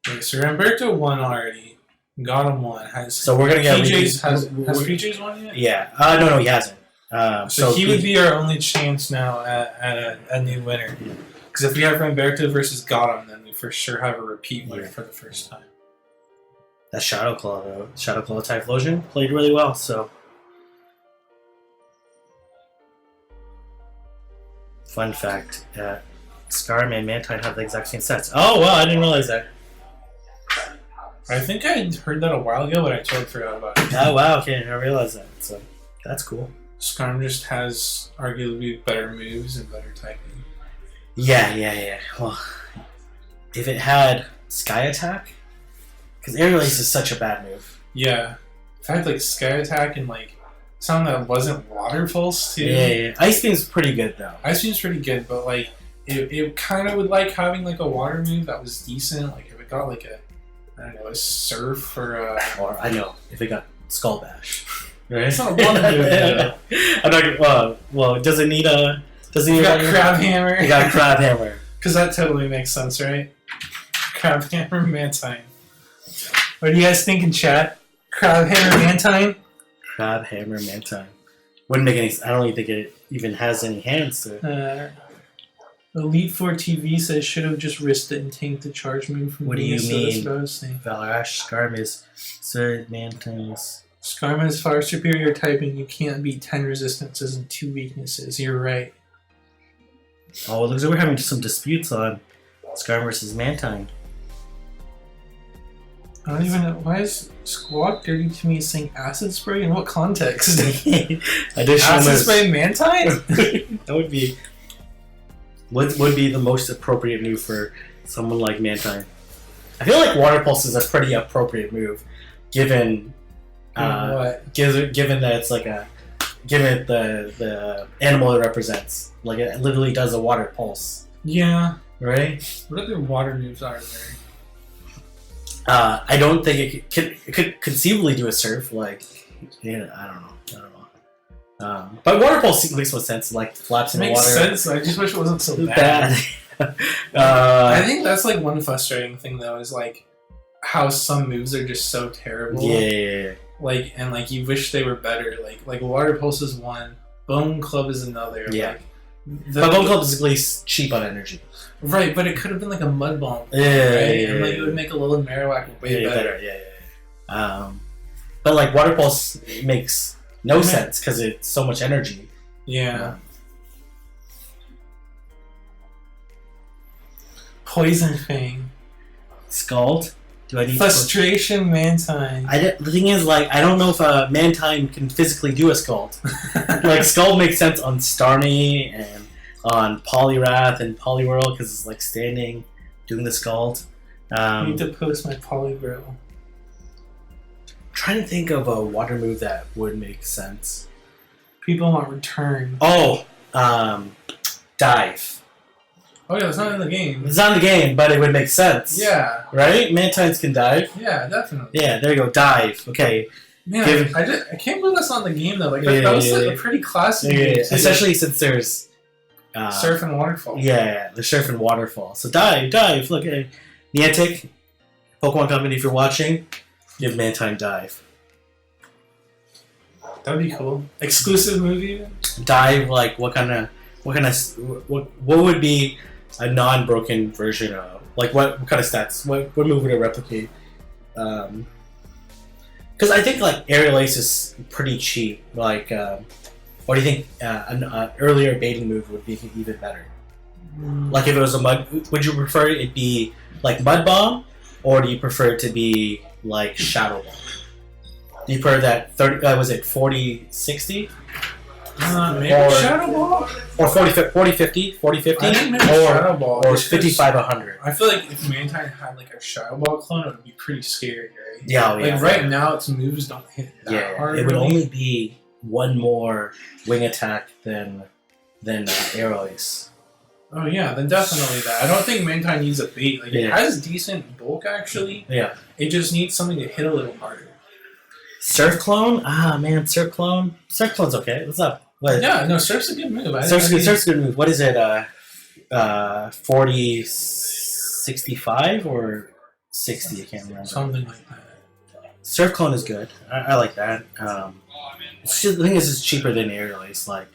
Speaker 2: Okay, so Umberto won already. Got him one.
Speaker 1: So we're gonna get
Speaker 2: PJs has PJs won yet?
Speaker 1: Yeah. No, he hasn't.
Speaker 2: So he would be our only chance now at a new winner. Because if we have Umberto versus Gotham, then we for sure have a repeat winner for the first time.
Speaker 1: That Shadow Claw, though. Shadow Claw Typhlosion played really well, so. Fun fact, Scarm and Mantine have the exact same sets. Oh, wow, I didn't realize that.
Speaker 2: I think I heard that a while ago, but I totally forgot about it.
Speaker 1: Oh, wow, okay, I didn't realize that. So, that's cool.
Speaker 2: Skarm just has arguably better moves and better typing.
Speaker 1: Yeah. Well, if it had Sky Attack, because Air Release is such a bad move.
Speaker 2: Yeah. In fact, like Sky Attack and like something that wasn't Water Pulse too.
Speaker 1: Yeah. Ice Beam's pretty good, though.
Speaker 2: Ice Beam's pretty good, but like it kind of would like having like a water move that was decent. Like if it got like a surf or a...
Speaker 1: Or, I know, if it got Skull Bash. Right?
Speaker 2: It's not one move, though.
Speaker 1: I'm not. Well, does it need a? Does it
Speaker 2: You
Speaker 1: need
Speaker 2: got
Speaker 1: a
Speaker 2: Crab Hammer.
Speaker 1: You got Crab Hammer.
Speaker 2: Because that totally makes sense, right? Crab Hammer Mantine. What do you guys think in chat? Crab Hammer Mantine?
Speaker 1: Crab Hammer Mantine. Wouldn't make any. I don't even think it even has any hands to it.
Speaker 2: Elite 4 TV says should have just risked it and tanked the charge move from
Speaker 1: What do you
Speaker 2: Venus,
Speaker 1: mean?
Speaker 2: So that's what I was saying.
Speaker 1: Valarash Scarm is Third Mantine's.
Speaker 2: Skarm has far superior typing. You can't beat 10 resistances and 2 weaknesses. You're right.
Speaker 1: Oh, it looks like we're having some disputes on Scarm versus Mantine.
Speaker 2: I don't even know. Why is Squawk Dirty to me saying acid spray? In what context?
Speaker 1: Additional
Speaker 2: Acid
Speaker 1: moves.
Speaker 2: spray Mantine?
Speaker 1: That would be. What would be the most appropriate move for someone like Mantine? I feel like Water Pulse is a pretty appropriate move, given
Speaker 2: What?
Speaker 1: given that it's like given the animal it represents. Like, it literally does a Water Pulse,
Speaker 2: Yeah.
Speaker 1: right?
Speaker 2: What other water moves are there?
Speaker 1: I don't think it could conceivably do a surf. Like, yeah, I don't know. But Water Pulse makes more sense. Like, flaps in the
Speaker 2: Makes
Speaker 1: water.
Speaker 2: sense. I just wish it wasn't so bad. I think that's like one frustrating thing though, is like how some moves are just so terrible.
Speaker 1: Yeah.
Speaker 2: Like, and like you wish they were better. Like Water Pulse is one, Bone Club is another.
Speaker 1: Yeah.
Speaker 2: Like,
Speaker 1: But Bone Club is at least cheap on energy.
Speaker 2: Right, but it could have been like a Mud Bomb.
Speaker 1: Yeah,
Speaker 2: right? And like it would make a little Marowak way better.
Speaker 1: Yeah. But like Water Pulse makes no sense because it's so much energy.
Speaker 2: Yeah. Poison Fang.
Speaker 1: Scald? Do I need
Speaker 2: Frustration Mantine.
Speaker 1: The thing is, like, I don't know if a Mantine can physically do a Scald. Like, Scald makes sense on Starmie and on Poliwrath and Poliwhirl because it's like standing, doing the Scald.
Speaker 2: I need to post my Poliwhirl.
Speaker 1: Trying to think of a water move that would make sense.
Speaker 2: People want Return.
Speaker 1: Oh, Dive.
Speaker 2: Oh yeah, it's not in the game.
Speaker 1: It's not in the game, but it would make sense.
Speaker 2: Yeah.
Speaker 1: Right? Mantines can dive.
Speaker 2: Yeah, definitely.
Speaker 1: Yeah, there you go. Dive. Okay.
Speaker 2: Man, I can't believe that's not in the game though. Like that was like a pretty classic game too.
Speaker 1: Especially since there's
Speaker 2: Surf and Waterfall.
Speaker 1: Yeah, the Surf and Waterfall. So dive. Look, Niantic, Pokemon Company, if you're watching, give Mantine Dive.
Speaker 2: That'd be cool. Exclusive movie.
Speaker 1: Dive, like what kind what kind of what would be a non-broken version of like what kind of stats? What move would it replicate? Because I think like Aerial Ace is pretty cheap. Like, what do you think? An earlier baiting move would be even better. Like if it was a mud, would you prefer it be like Mud Bomb, or do you prefer it to be like Shadow Bomb? Do you prefer that 30? Was it 40-60?
Speaker 2: Maybe
Speaker 1: Or-
Speaker 2: Shadow Ball?
Speaker 1: Or 40-50? 40-50?
Speaker 2: I think maybe
Speaker 1: Or
Speaker 2: Shadow Ball.
Speaker 1: or
Speaker 2: just 'cause
Speaker 1: 55-100?
Speaker 2: I feel like if Mantine had like a Shadow Ball clone, it would be pretty scary, right?
Speaker 1: Yeah,
Speaker 2: Like right now, its moves don't hit that
Speaker 1: Yeah,
Speaker 2: hard.
Speaker 1: it would
Speaker 2: really.
Speaker 1: only be one more wing attack than Aerial Ace.
Speaker 2: Oh yeah, then definitely that. I don't think Mantine needs a bait. Like it
Speaker 1: Yeah.
Speaker 2: has decent bulk actually.
Speaker 1: Yeah.
Speaker 2: It just needs something to hit a little harder.
Speaker 1: Surf Clone? Ah, man, Surf Clone. Surf Clone's okay. What's up? What?
Speaker 2: Yeah, no, Surf's a good move.
Speaker 1: Surf's a good move. What is it? 40-65 or 60? I can't remember.
Speaker 2: Something like that.
Speaker 1: Surf Clone is good. I like that. It's just, the thing is, it's cheaper than Aerial Ace. Like,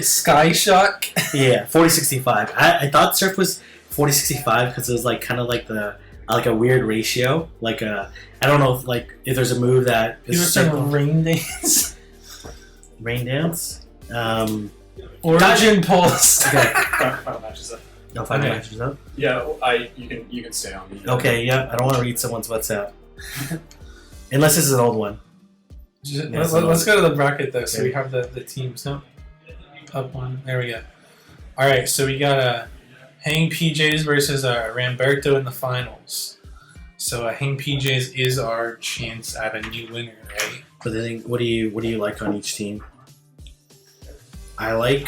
Speaker 2: Sky Shock.
Speaker 1: yeah, 40-65. I thought Surf was 40-65 because it was like kind of like a weird ratio. Like I don't know if there's a move that
Speaker 2: You were
Speaker 1: is
Speaker 2: saying Rain Dance?
Speaker 1: Rain Dance.
Speaker 2: Origin Pulse.
Speaker 1: Okay.
Speaker 6: Final matches up.
Speaker 1: No, five
Speaker 2: Okay.
Speaker 1: matches up.
Speaker 6: Yeah, you can stay on.
Speaker 1: Okay, yeah. I don't want to read someone's WhatsApp. Unless this is an old one.
Speaker 2: Let's go to the bracket though, so
Speaker 1: Okay.
Speaker 2: we have the teams. No, up one. There we go. All right, so we got HangPJs versus Ramberto in the finals. So HangPJs is our chance at a new winner, right?
Speaker 1: But the thing, what do you like on each team? I like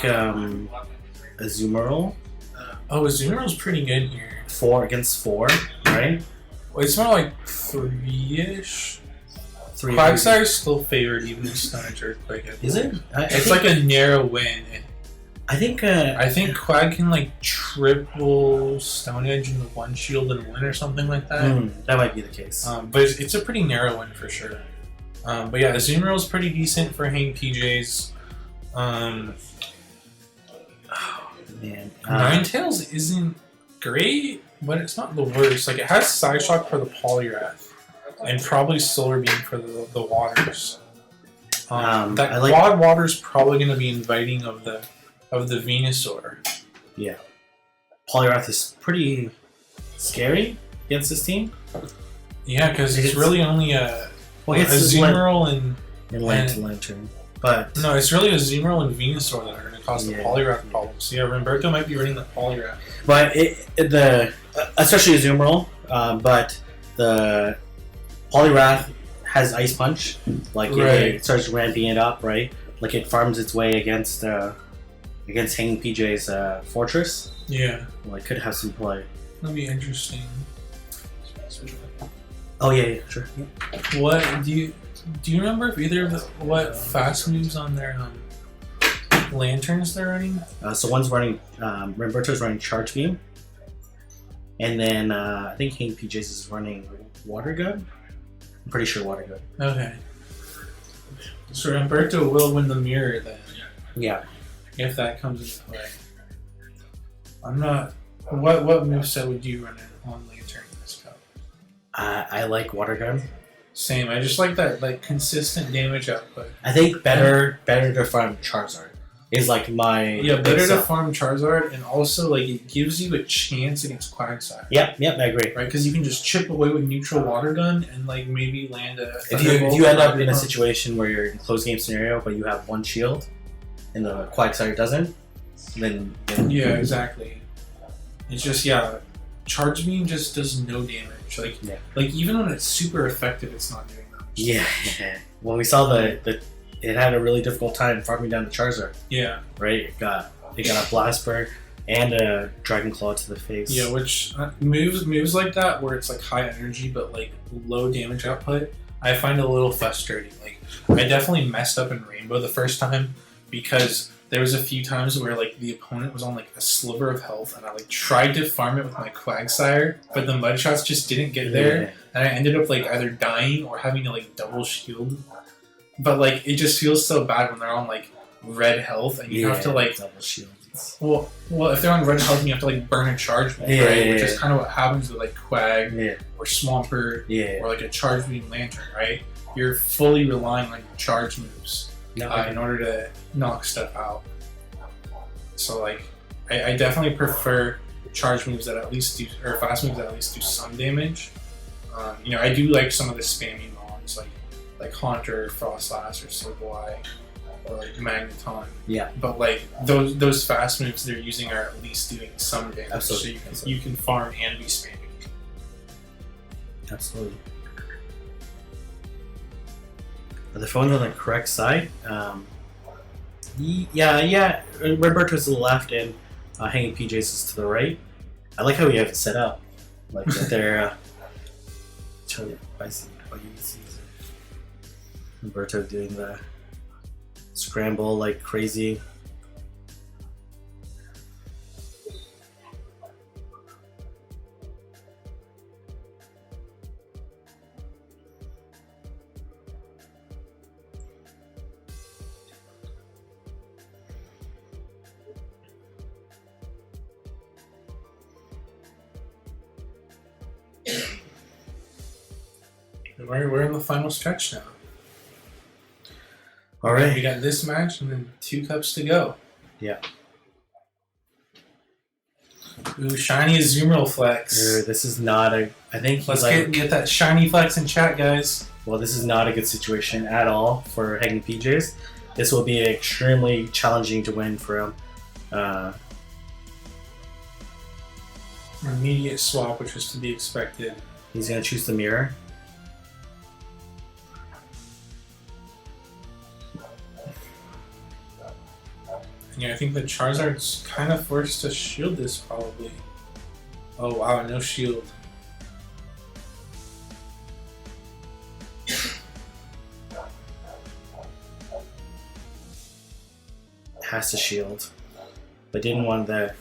Speaker 1: Azumarill
Speaker 2: Oh, Azumarill's pretty good here.
Speaker 1: 4 against 4, right?
Speaker 2: Well, it's more like 3-ish.
Speaker 1: 3.
Speaker 2: Quagsire's still favored even with Stone Edge Earthquake. I
Speaker 1: Is
Speaker 2: believe.
Speaker 1: it?
Speaker 2: It's like a narrow win.
Speaker 1: I think.
Speaker 2: I think Quag can like triple Stone Edge into one shield and win or something like that.
Speaker 1: That might be the case.
Speaker 2: But it's a pretty narrow win for sure. But yeah, Azumarill's pretty decent for HangPJs.
Speaker 1: Man,
Speaker 2: Ninetales isn't great, but it's not the worst. Like it has Psyshock for the Polyrath, and probably Solar Beam for the waters. That
Speaker 1: I like-
Speaker 2: Quad Water's probably going to be inviting of the Venusaur.
Speaker 1: yeah. Polyrath is pretty scary against this team.
Speaker 2: Yeah, because it's really only a
Speaker 1: Azumarill
Speaker 2: Azumarill and
Speaker 1: Lantern. But
Speaker 2: no, it's really Azumarill and Venusaur that are going to cause the
Speaker 1: Yeah.
Speaker 2: Polyrath problems. Yeah, Ramberto might be running the Polyrath.
Speaker 1: But especially Azumarill, but the Polyrath has Ice Punch. Like
Speaker 2: Right.
Speaker 1: it starts ramping it up, right? Like it farms its way against HangPJ's Fortress.
Speaker 2: Yeah,
Speaker 1: Well, it could have some play.
Speaker 2: that'd be interesting.
Speaker 1: Oh yeah, sure. Yeah.
Speaker 2: What do you remember if either of what fast moves on their lanterns they're running?
Speaker 1: So one's running. Umberto's running Charge Beam, and then I think HangPJ's is running Water Gun. I'm pretty sure Water Gun.
Speaker 2: Okay. So Umberto will win the mirror then,
Speaker 1: Yeah.
Speaker 2: if that comes into play. I'm not. What moveset would you run in on lantern in this cup?
Speaker 1: I like Water Gun.
Speaker 2: Same. I just like that consistent damage output.
Speaker 1: I think better to farm Charizard is like my
Speaker 2: Yeah, better to
Speaker 1: stuff.
Speaker 2: farm Charizard, and also like it gives you a chance against Quagsire.
Speaker 1: Yep, I agree.
Speaker 2: Right, because you can just chip away with neutral Water Gun and like maybe land a.
Speaker 1: If you end up in a
Speaker 2: Thunderbolt.
Speaker 1: situation where you're in a close game scenario, but you have one shield, and the Quagsire doesn't, then
Speaker 2: Yeah, exactly. It's just Charge Beam just does no damage. Like
Speaker 1: Yeah.
Speaker 2: like even when it's super effective, it's not doing that much.
Speaker 1: yeah. When we saw it had a really difficult time farming down the Charizard.
Speaker 2: Yeah,
Speaker 1: Right, it got a Blast Burn and a Dragon Claw to the face.
Speaker 2: yeah. Which moves like that where it's like high energy but like low damage output, I find a little frustrating. Like I definitely messed up in Rainbow the first time because there was a few times where like the opponent was on like a sliver of health, and I like tried to farm it with my Quagsire, but the mud shots just didn't get there, and I ended up like either dying or having to like double shield. But like it just feels so bad when they're on like red health, and you have to like
Speaker 1: double shield.
Speaker 2: Well, if they're on red health, you have to like burn a charge move, right? Which is kind of what happens with like Quag or Swampert or like a charge beam Lantern, right? You're fully relying on your charge moves in order to knock stuff out. So like, I definitely prefer charge moves that at least do, or fast moves that at least do some damage. You know, I do like some of the spammy mons like Haunter, Frostlass, or Silvereye. Or like Magneton. Yeah. But like those fast moves they're using are at least doing some damage. Absolutely. So you can farm and be spamming.
Speaker 1: Absolutely. Are the phones on the correct side? Yeah. Umberto is to the left and HangPJs is to the right. I like how we have it set up. Like that they're Umberto doing the scramble like crazy.
Speaker 2: We're in the final stretch now.
Speaker 1: All right,
Speaker 2: we got this match and then 2 cups to go.
Speaker 1: Yeah.
Speaker 2: Ooh, shiny Azumarill flex.
Speaker 1: This is not a. I think
Speaker 2: let's get that shiny flex in chat, guys.
Speaker 1: Well, this is not a good situation at all for HangPJs. This will be extremely challenging to win for him.
Speaker 2: Immediate swap, which was to be expected.
Speaker 1: He's gonna choose the mirror.
Speaker 2: Yeah, I think the Charizard's kind of forced to shield this, probably. Oh wow, no shield.
Speaker 1: Has to shield, but didn't want the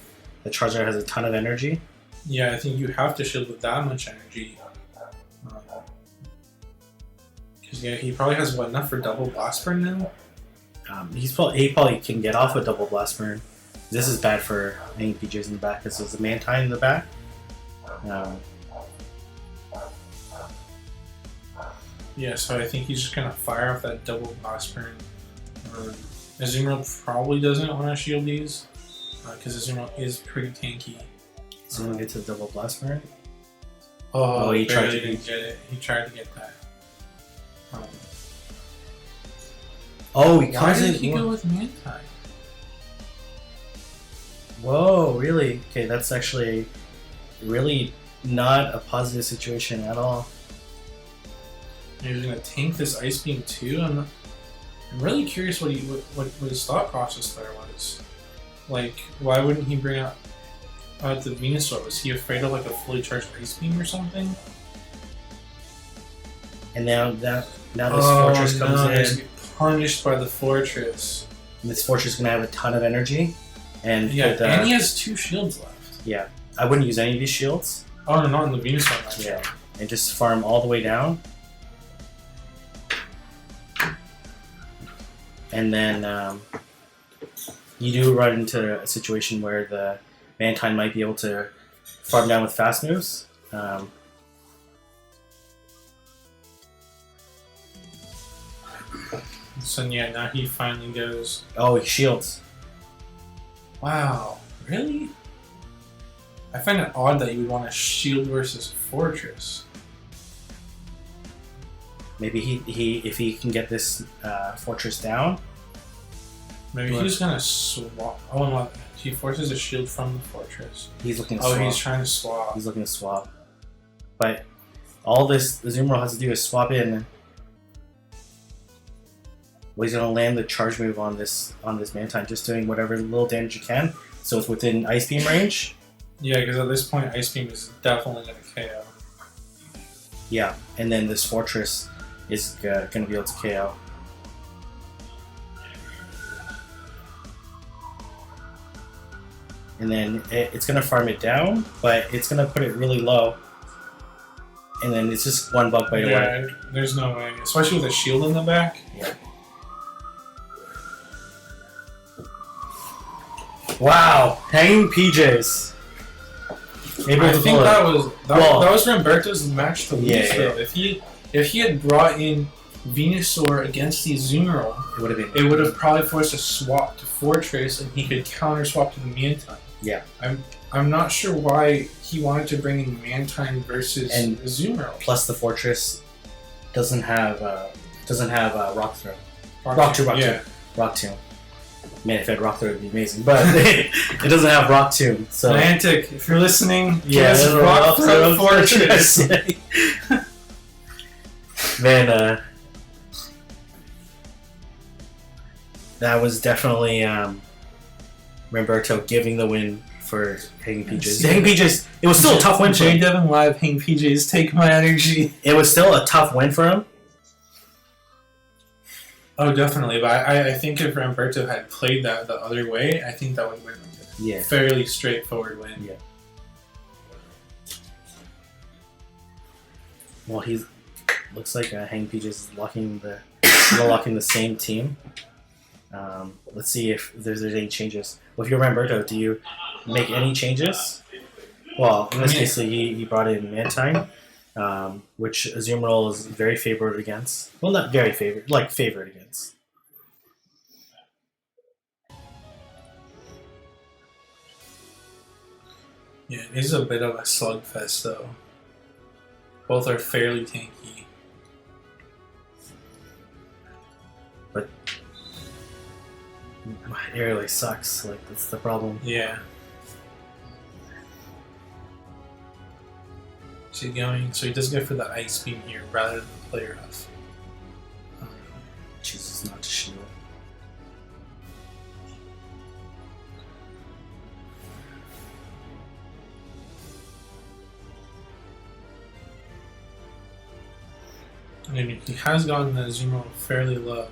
Speaker 1: Charizard has a ton of energy.
Speaker 2: Yeah, I think you have to shield with that much energy. Because yeah, he probably has enough for double blast burn now.
Speaker 1: He probably can get off a double blast burn. This is bad for HangPJs in the back. This is a Mantine in the back.
Speaker 2: Yeah, so I think he's just gonna fire off that double blast burn. Azumarill probably doesn't want to shield these because Azumarill is pretty tanky.
Speaker 1: So we'll get to the double blast burn.
Speaker 2: Oh, he tried to get it. He tried to get that.
Speaker 1: Why
Speaker 2: did he go with Mantine?
Speaker 1: Whoa, really? Okay, that's actually really not a positive situation at all.
Speaker 2: He's gonna tank this Ice Beam too. I'm really curious what his thought process there was. Like, why wouldn't he bring out the Venusaur? Was he afraid of like a fully charged Ice Beam or something?
Speaker 1: And now this Fortress comes in.
Speaker 2: He's punished by the Fortress.
Speaker 1: And this Fortress is gonna have a ton of energy. And
Speaker 2: and he has 2 shields left.
Speaker 1: Yeah, I wouldn't use any of these shields.
Speaker 2: Oh no, not in the Venusaur match.
Speaker 1: Yeah, and just farm all the way down. And then you do run into a situation where the Mantine might be able to farm down with fast moves.
Speaker 2: So yeah, now he finally goes.
Speaker 1: Oh, he shields.
Speaker 2: Wow, really? I find it odd that you would want to shield versus Fortress.
Speaker 1: Maybe if he can get this Fortress down.
Speaker 2: Maybe he's gonna swap. Oh no, he forces a shield from the Fortress.
Speaker 1: He's looking to swap.
Speaker 2: He's trying to swap.
Speaker 1: He's looking to swap. But all this the Azumarill has to do is swap in. Well, he's gonna land the charge move on this Mantine, just doing whatever little damage you can. So it's within Ice Beam range.
Speaker 2: Yeah, because at this point, Ice Beam is definitely gonna KO.
Speaker 1: Yeah, and then this Fortress is gonna be able to KO. and then it's gonna farm it down, but it's gonna put it really low, and then it's just one bug bite away.
Speaker 2: Yeah, there's no way, especially with a shield in the back.
Speaker 1: Yeah. Wow, HangPJs. Maybe
Speaker 2: I think that was Umberto's match to lose.
Speaker 1: Yeah, yeah.
Speaker 2: Though. If he had brought in Venusaur against the Azumarill,
Speaker 1: it would have
Speaker 2: probably forced a swap to Fortress, and he could counter swap to the Mantine.
Speaker 1: Yeah.
Speaker 2: I'm not sure why he wanted to bring in Mantine versus Azumarill.
Speaker 1: Plus, the Fortress doesn't have Rock Throw. Rock Tomb. Man, if it had Rock Throw, it would be amazing. But it doesn't have Rock Tomb. So
Speaker 2: Niantic, if you're listening,
Speaker 1: yeah,
Speaker 2: give us Rock Throw Fortress.
Speaker 1: Man, that was definitely Umberto giving the win for HangPJs. HangPJs, it was still a tough win for him.
Speaker 2: Devin Live, HangPJs, take my energy.
Speaker 1: It was still a tough win for him.
Speaker 2: Oh, definitely. But I think if Umberto had played that the other way, I think that would have been a fairly straightforward win.
Speaker 1: Yeah. Well, he looks like HangPJs is locking the same team. Let's see if there's any changes. Well, if you're Umberto, do you make any changes? Well, in this case, he brought in Mantine, which Azumarill is very favored against. Well, not very favored, like favored against.
Speaker 2: Yeah, it is a bit of a slugfest, though. Both are fairly tanky.
Speaker 1: But it really sucks. Like, that's the problem.
Speaker 2: Yeah. So he does go for the Ice Beam here rather than the Player Huff.
Speaker 1: Chooses not to shield.
Speaker 2: I mean, he has gotten the Azumarill fairly low.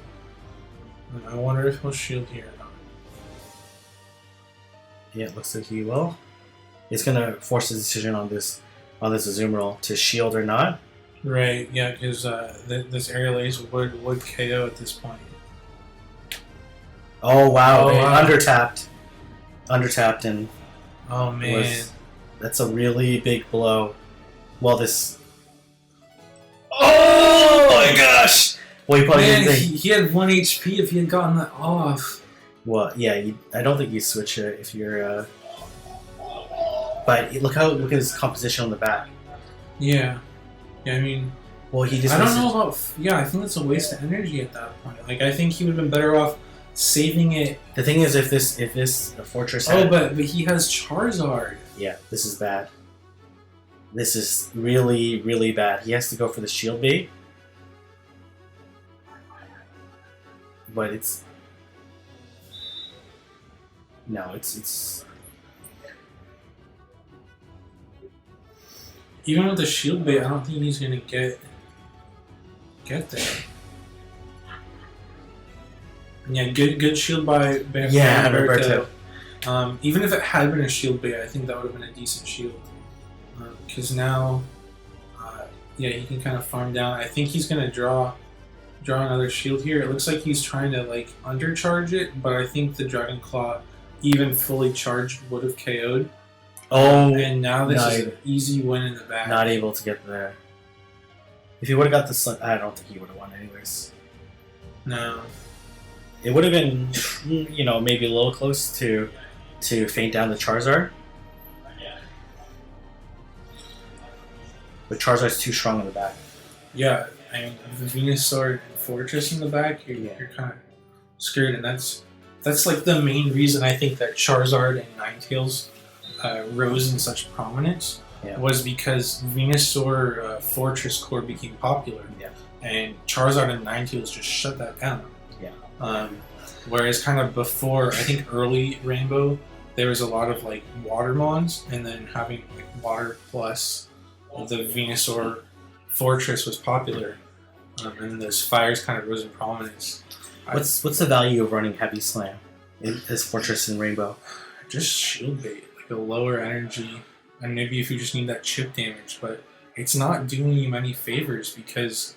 Speaker 2: And I wonder if he'll shield here or not.
Speaker 1: Yeah, it looks like he will. It's gonna force a decision on this Azumarill to shield or not.
Speaker 2: Right, yeah, because this Aerial Ace would KO at this point.
Speaker 1: Oh wow,
Speaker 2: Oh, wow.
Speaker 1: Undertapped, and
Speaker 2: Oh man.
Speaker 1: that's a really big blow. Well, this. Oh my gosh! Well, you probably didn't think.
Speaker 2: He had 1 HP if he had gotten that off.
Speaker 1: Well, yeah, I don't think you switch it if you're. But look at his composition on the back.
Speaker 2: Yeah. Yeah, I mean,
Speaker 1: well, he just.
Speaker 2: I don't know about. Yeah, I think that's a waste of energy at that point. Like, I think he would have been better off saving it.
Speaker 1: The thing is, if this Fortress.
Speaker 2: Oh, but he has Charizard.
Speaker 1: Yeah, this is bad. This is really, really bad. He has to go for the shield bait. But it's... No, it's...
Speaker 2: Even with the shield bait, I don't think he's gonna get there. Yeah, good shield by
Speaker 1: Umberto.
Speaker 2: Even if it had been a shield bait, I think that would have been a decent shield. Because now, yeah, he can kind of farm down. I think he's gonna draw another shield here. It looks like he's trying to like undercharge it, but I think the Dragon Claw, even fully charged, would have KO'd.
Speaker 1: Oh,
Speaker 2: and now this is an easy win in the back.
Speaker 1: Not able to get there. If he would have got the I don't think he would have won anyways.
Speaker 2: No.
Speaker 1: It would have been, maybe a little close to feint down the Charizard. But Charizard's too strong in the back.
Speaker 2: Yeah, and the Venusaur and Fortress in the back, you're kind of screwed, and that's like the main reason I think that Charizard and Ninetales rose in such prominence was because Venusaur Fortress core became popular, and Charizard and Ninetales just shut that down. Whereas kind of before, I think early Rainbow, there was a lot of like water mons, and then having like water plus the Venusaur Fortress was popular, and those fires kind of rose in prominence.
Speaker 1: What's the value of running Heavy Slam in his Fortress in Rainbow?
Speaker 2: just shield bait, like a lower energy, and maybe if you just need that chip damage, but it's not doing you many favors because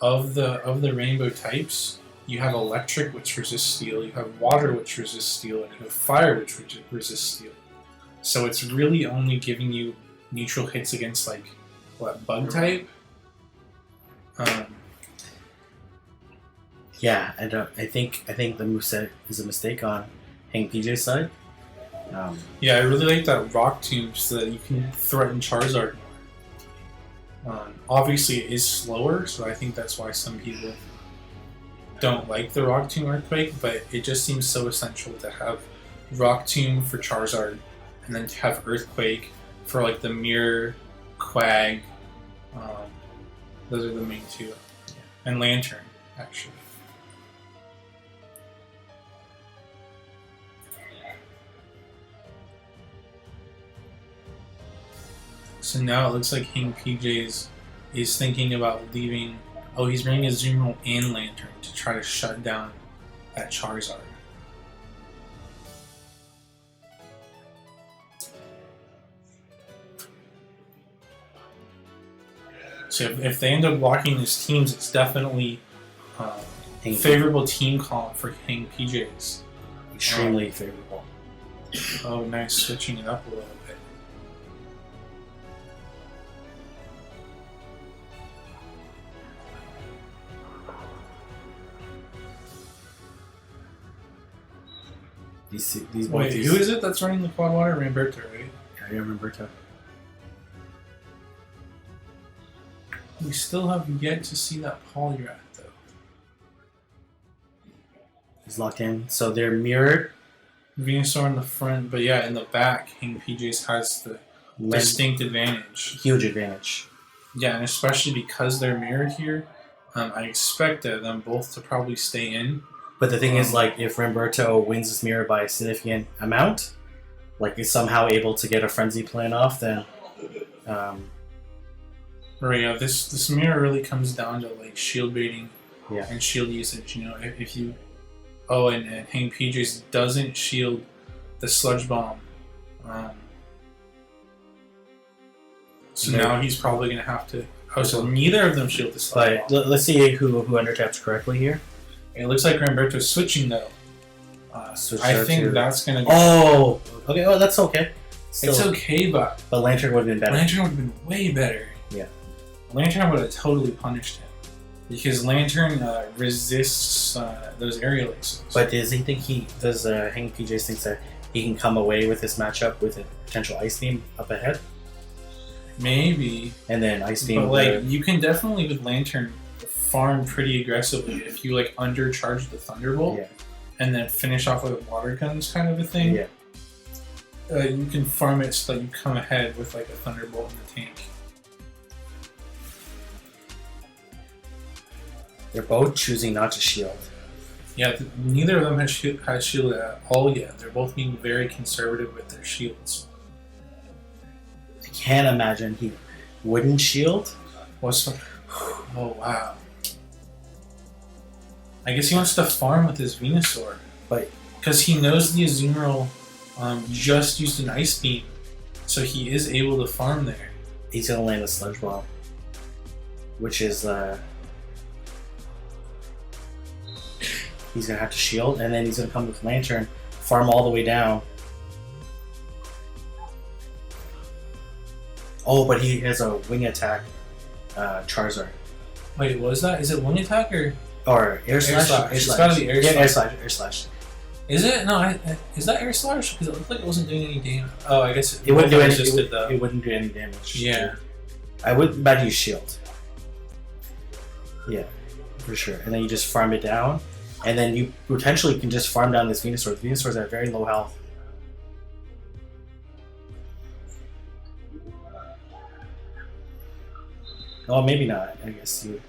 Speaker 2: of the rainbow types, you have electric which resists steel, you have water which resists steel, and you have fire which resists steel. So it's really only giving you neutral hits against like what, bug type?
Speaker 1: Yeah, and I think the moveset is a mistake on HangPJ's side.
Speaker 2: Yeah, I really like that rock tomb so that you can threaten Charizard more. Obviously, it is slower, so I think that's why some people don't like the rock tomb earthquake. But it just seems so essential to have rock tomb for Charizard, and then to have earthquake for like the mirror, quag. Those are the main two, and lantern actually. So now it looks like HangPJs is thinking about leaving. Oh, he's bringing a Azumarill and Lantern to try to shut down that Charizard. So if they end up blocking his teams, it's definitely favorable team comp for HangPJs.
Speaker 1: Extremely favorable.
Speaker 2: Oh, nice, switching it up a little bit.
Speaker 1: These
Speaker 2: Wait,
Speaker 1: these,
Speaker 2: who is it that's running the quad water? Umberto, right?
Speaker 1: I am Umberto.
Speaker 2: We still have yet to see that Polyrath, though.
Speaker 1: He's locked in, so they're mirrored.
Speaker 2: Venusaur in the front, but yeah, in the back, HangPJs has the distinct advantage.
Speaker 1: Huge advantage.
Speaker 2: Yeah, and especially because they're mirrored here, I expect them both to probably stay in.
Speaker 1: But the thing is, like, if Umberto wins this mirror by a significant amount, like, is somehow able to get a frenzy plan off, then
Speaker 2: Right, yeah, this mirror really comes down to like shield baiting and shield usage. You know, if you and HangPJs doesn't shield the sludge bomb, so now he's probably gonna have to. Oh, so neither of them shield the sludge bomb.
Speaker 1: But let's see who undertaps correctly here.
Speaker 2: It looks like Umberto's switching though.
Speaker 1: Switch
Speaker 2: I
Speaker 1: out
Speaker 2: think
Speaker 1: to-
Speaker 2: that's gonna.
Speaker 1: Oh, okay. Well, that's okay.
Speaker 2: It's okay, but
Speaker 1: Lantern would have been better.
Speaker 2: Lantern would have been way better.
Speaker 1: Yeah.
Speaker 2: Lantern would have totally punished him because Lantern resists those aerial aces.
Speaker 1: But does HangPJs thinks that he can come away with this matchup with a potential Ice Beam up ahead,
Speaker 2: Maybe,
Speaker 1: and then Ice Beam?
Speaker 2: but like you can definitely with Lantern farm pretty aggressively if you like undercharge the Thunderbolt and then finish off with water guns kind of a thing.
Speaker 1: Yeah.
Speaker 2: You can farm it so that you come ahead with like a Thunderbolt in the tank.
Speaker 1: They're both choosing not to shield.
Speaker 2: Yeah, neither of them has shielded at all yet. They're both being very conservative with their shields.
Speaker 1: I can't imagine he wouldn't shield.
Speaker 2: Oh wow. I guess he wants to farm with his Venusaur.
Speaker 1: But
Speaker 2: because he knows the Azumarill just used an Ice Beam, so he is able to farm there.
Speaker 1: he's gonna land a Sludge Bomb, which is he's gonna have to shield, and then he's gonna come with Lantern, farm all the way down. Oh, but he has a wing attack, Charizard.
Speaker 2: Wait, what is that? Is it wing attack or
Speaker 1: Air Slash?
Speaker 2: Slash.
Speaker 1: Air
Speaker 2: It's
Speaker 1: Slash.
Speaker 2: gotta be Air
Speaker 1: Yeah, Air
Speaker 2: Slash.
Speaker 1: Slash. Air Slash.
Speaker 2: is it? No, is that Air Slash? Because it looked like it wasn't doing any damage. Oh, I guess
Speaker 1: It wouldn't do any.
Speaker 2: resisted though.
Speaker 1: It wouldn't do any damage.
Speaker 2: Yeah.
Speaker 1: I would bet you shield. Yeah, for sure. And then you just farm it down, and then you potentially can just farm down this Venusaur. The Venusaur's at very low health. Oh, maybe not. I guess you.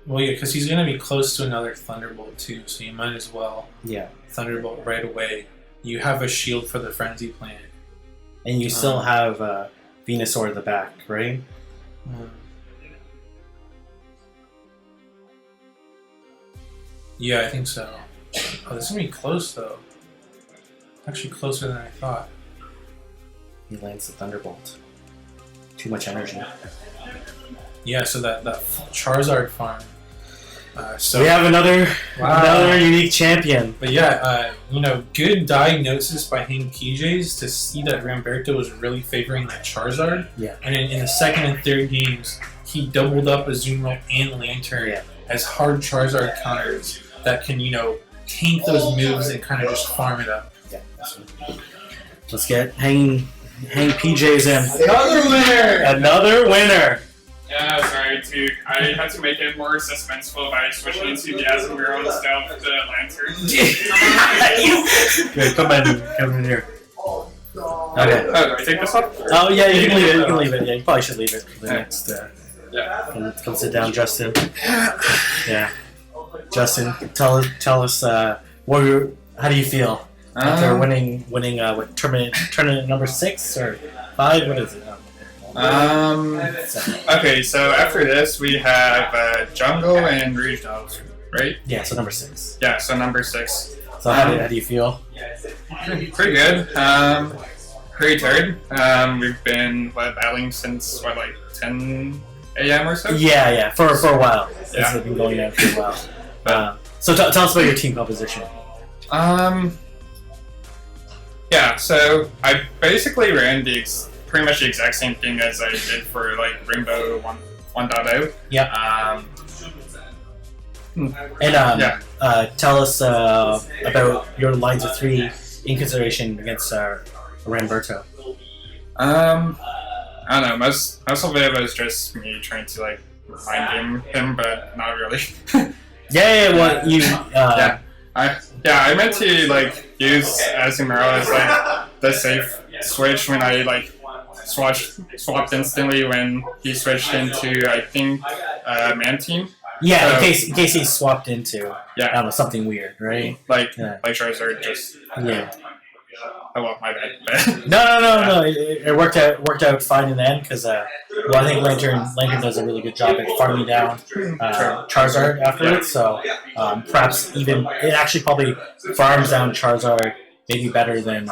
Speaker 2: Well, yeah, because he's gonna be close to another Thunderbolt too, so you might as well
Speaker 1: Yeah.
Speaker 2: Thunderbolt right away. You have a shield for the Frenzy Plant.
Speaker 1: And you still have Venusaur at the back, right?
Speaker 2: Yeah, I think so. Oh, this is gonna be close though. Actually, closer than I thought.
Speaker 1: He lands the Thunderbolt. Too much energy.
Speaker 2: Yeah, so that Charizard farm. So
Speaker 1: we have another
Speaker 2: Wow.
Speaker 1: unique champion.
Speaker 2: But yeah, good diagnosis by HangPJs to see that Ramberto was really favoring that Charizard.
Speaker 1: Yeah.
Speaker 2: And in the second and third games, he doubled up a Zoom Roll and Lantern as hard Charizard counters that can, tank those moves and kind of just farm it up.
Speaker 1: Yeah. Let's get HangPJs in. Another winner!
Speaker 7: Yeah, sorry, dude. I had to make it more suspenseful by switching into the Azumarill instead of the Lantern.
Speaker 1: Good, come in here. Okay.
Speaker 7: Oh, do I take this off?
Speaker 1: Oh yeah, you can leave it. You can leave it. Yeah, you probably should leave it for the
Speaker 7: Okay.
Speaker 1: next.
Speaker 7: Yeah.
Speaker 1: Come sit down, Justin. Yeah, Justin, tell us how do you feel after winning what tournament number 6 or 5? What is it?
Speaker 7: Okay, so after this we have Jungle and Regionals, right?
Speaker 1: Yeah, so number 6.
Speaker 7: Yeah, so number 6.
Speaker 1: So how do you feel?
Speaker 7: Pretty good. Pretty tired. We've been battling since 10 a.m. or so?
Speaker 1: Yeah, for a while.
Speaker 7: Yeah.
Speaker 1: It's been going on for a while. So tell us about your team composition.
Speaker 7: Yeah, so I basically ran pretty much the exact same thing as I did for Rainbow 1.0.
Speaker 1: Yeah.
Speaker 7: Yeah.
Speaker 1: Tell us about your lines of 3 in consideration against Ranberto.
Speaker 7: I don't know. Most of it was just me trying to mind him, but not really.
Speaker 1: Well, you.
Speaker 7: I meant to use Azumarill as the safe switch when I swapped instantly when he switched into I think Man Team.
Speaker 1: Yeah,
Speaker 7: So-
Speaker 1: in case he swapped into I don't know, something weird, right?
Speaker 7: Like
Speaker 1: Yeah.
Speaker 7: Charizard just.
Speaker 1: Yeah.
Speaker 7: Oh well, my bad.
Speaker 1: No. It worked out fine in the end because I think Lantern does a really good job at farming down Charizard afterwards. So perhaps even it actually probably farms down Charizard maybe better than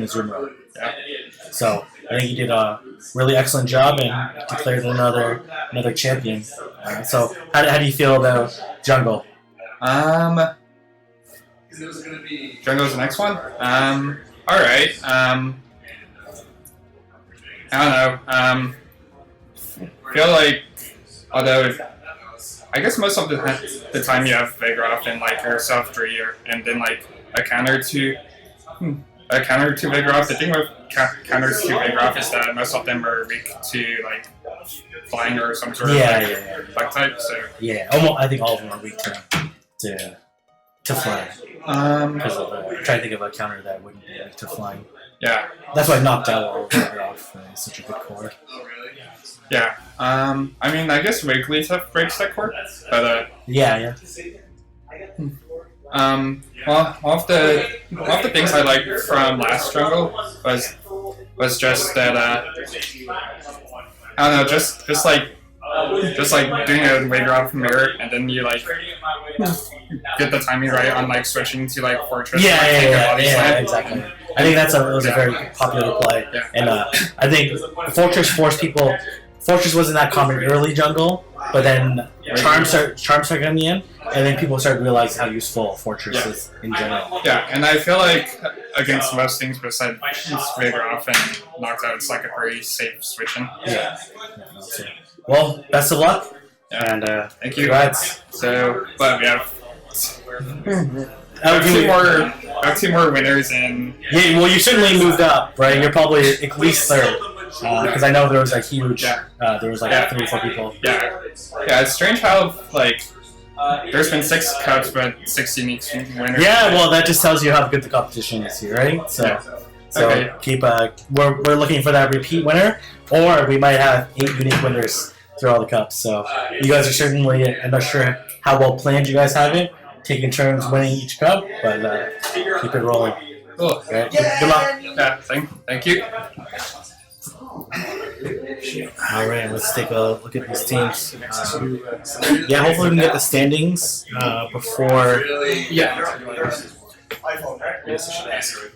Speaker 1: Azumarill.
Speaker 7: Yeah.
Speaker 1: So I think you did a really excellent job and declared another champion. So how do you feel about Jungle?
Speaker 7: Jungle's the next one. Alright. I don't know. Feel like, although I guess most of the time you have Vigoroth and yourself 3 and then a counter to Vigoroth. The thing with counters to Vigoroth is that most of them are weak to flying or some sort of bug type. So
Speaker 1: I think all of them are weak to fly. Because I'm trying to think of a counter that wouldn't be weak to flying.
Speaker 7: Yeah.
Speaker 1: That's why I knocked out Vigoroth. It's such a good core.
Speaker 7: Yeah. I mean, I guess Wigglytuff breaks that core, but
Speaker 1: Yeah.
Speaker 7: well, one of the things I liked from last Jungle was just that I don't know, just doing a Vigoroth mirror and then you get the timing right on switching to Fortress.
Speaker 1: Exactly. I think that was a very popular play, and I think Fortress forced people. Fortress wasn't that common early Jungle, but then Charm started coming in, and then people started realizing how useful Fortress is in general.
Speaker 7: Yeah, and I feel like against most things besides Vigoroth and Noctowl, it's a very safe switching.
Speaker 1: Well, best of luck, and
Speaker 7: thank you.
Speaker 1: congrats.
Speaker 7: So, but we have
Speaker 1: I
Speaker 7: have 2 more winners and
Speaker 1: well, you certainly moved up, right? You're probably at least 3rd. Because I know there was huge, there was 3 or 4 people.
Speaker 7: Yeah, it's strange how there's been 6 cups but 6 unique winners.
Speaker 1: Yeah, well, that just tells you how good the competition is here, right? So
Speaker 7: Okay.
Speaker 1: keep we're looking for that repeat winner, or we might have 8 unique winners through all the cups. So you guys are certainly, I'm not sure how well planned you guys have it, taking turns winning each cup, but keep it rolling.
Speaker 7: Cool.
Speaker 1: Right? Good luck.
Speaker 7: Yeah, thank you.
Speaker 1: Alright, let's take a look at these teams. Hopefully we can get the standings before
Speaker 8: iPhone, right?
Speaker 6: Yes, it should Android.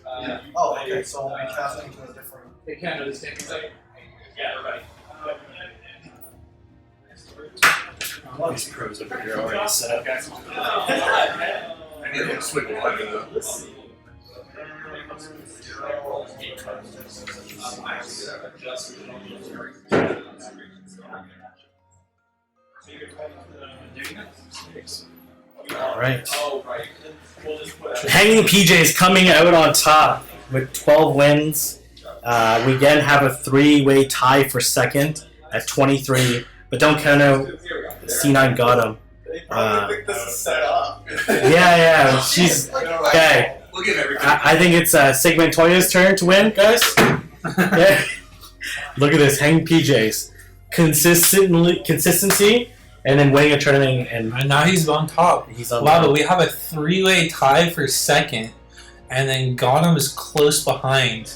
Speaker 8: Oh, okay. So we'll be casting to a different.
Speaker 6: They can't do the same thing.
Speaker 3: Yeah, everybody.
Speaker 6: All these pros over here already set up.
Speaker 5: I need to switch the weapon though.
Speaker 1: All right.
Speaker 3: Oh, right. We'll just put
Speaker 1: Hanging PJs coming out on top with 12 wins. We again have a 3-way tie for second at 23, but don't count out C9 got him.
Speaker 8: They probably think this is set up.
Speaker 1: Yeah, she's okay.
Speaker 5: We'll give everything.
Speaker 1: I think it's Sig Montoya's turn to win, guys. Yeah. Look at this, Hanging PJs, consistency, and then winning a tournament, and
Speaker 2: now he's on top.
Speaker 1: he's on
Speaker 2: Wow,
Speaker 1: top.
Speaker 2: but we have a 3-way tie for second, and then Gotham is close behind.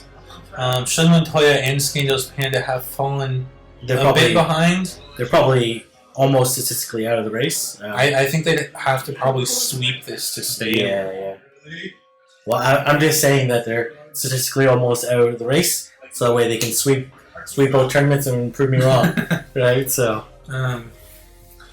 Speaker 2: Sig Montoya and Skandos Panda have fallen
Speaker 1: They're
Speaker 2: a bit behind.
Speaker 1: They're probably almost statistically out of the race.
Speaker 2: I think they'd have to probably sweep this to stay.
Speaker 1: Yeah. Well, I'm just saying that they're statistically almost out of the race, so that way they can sweep both tournaments and prove me wrong, right? So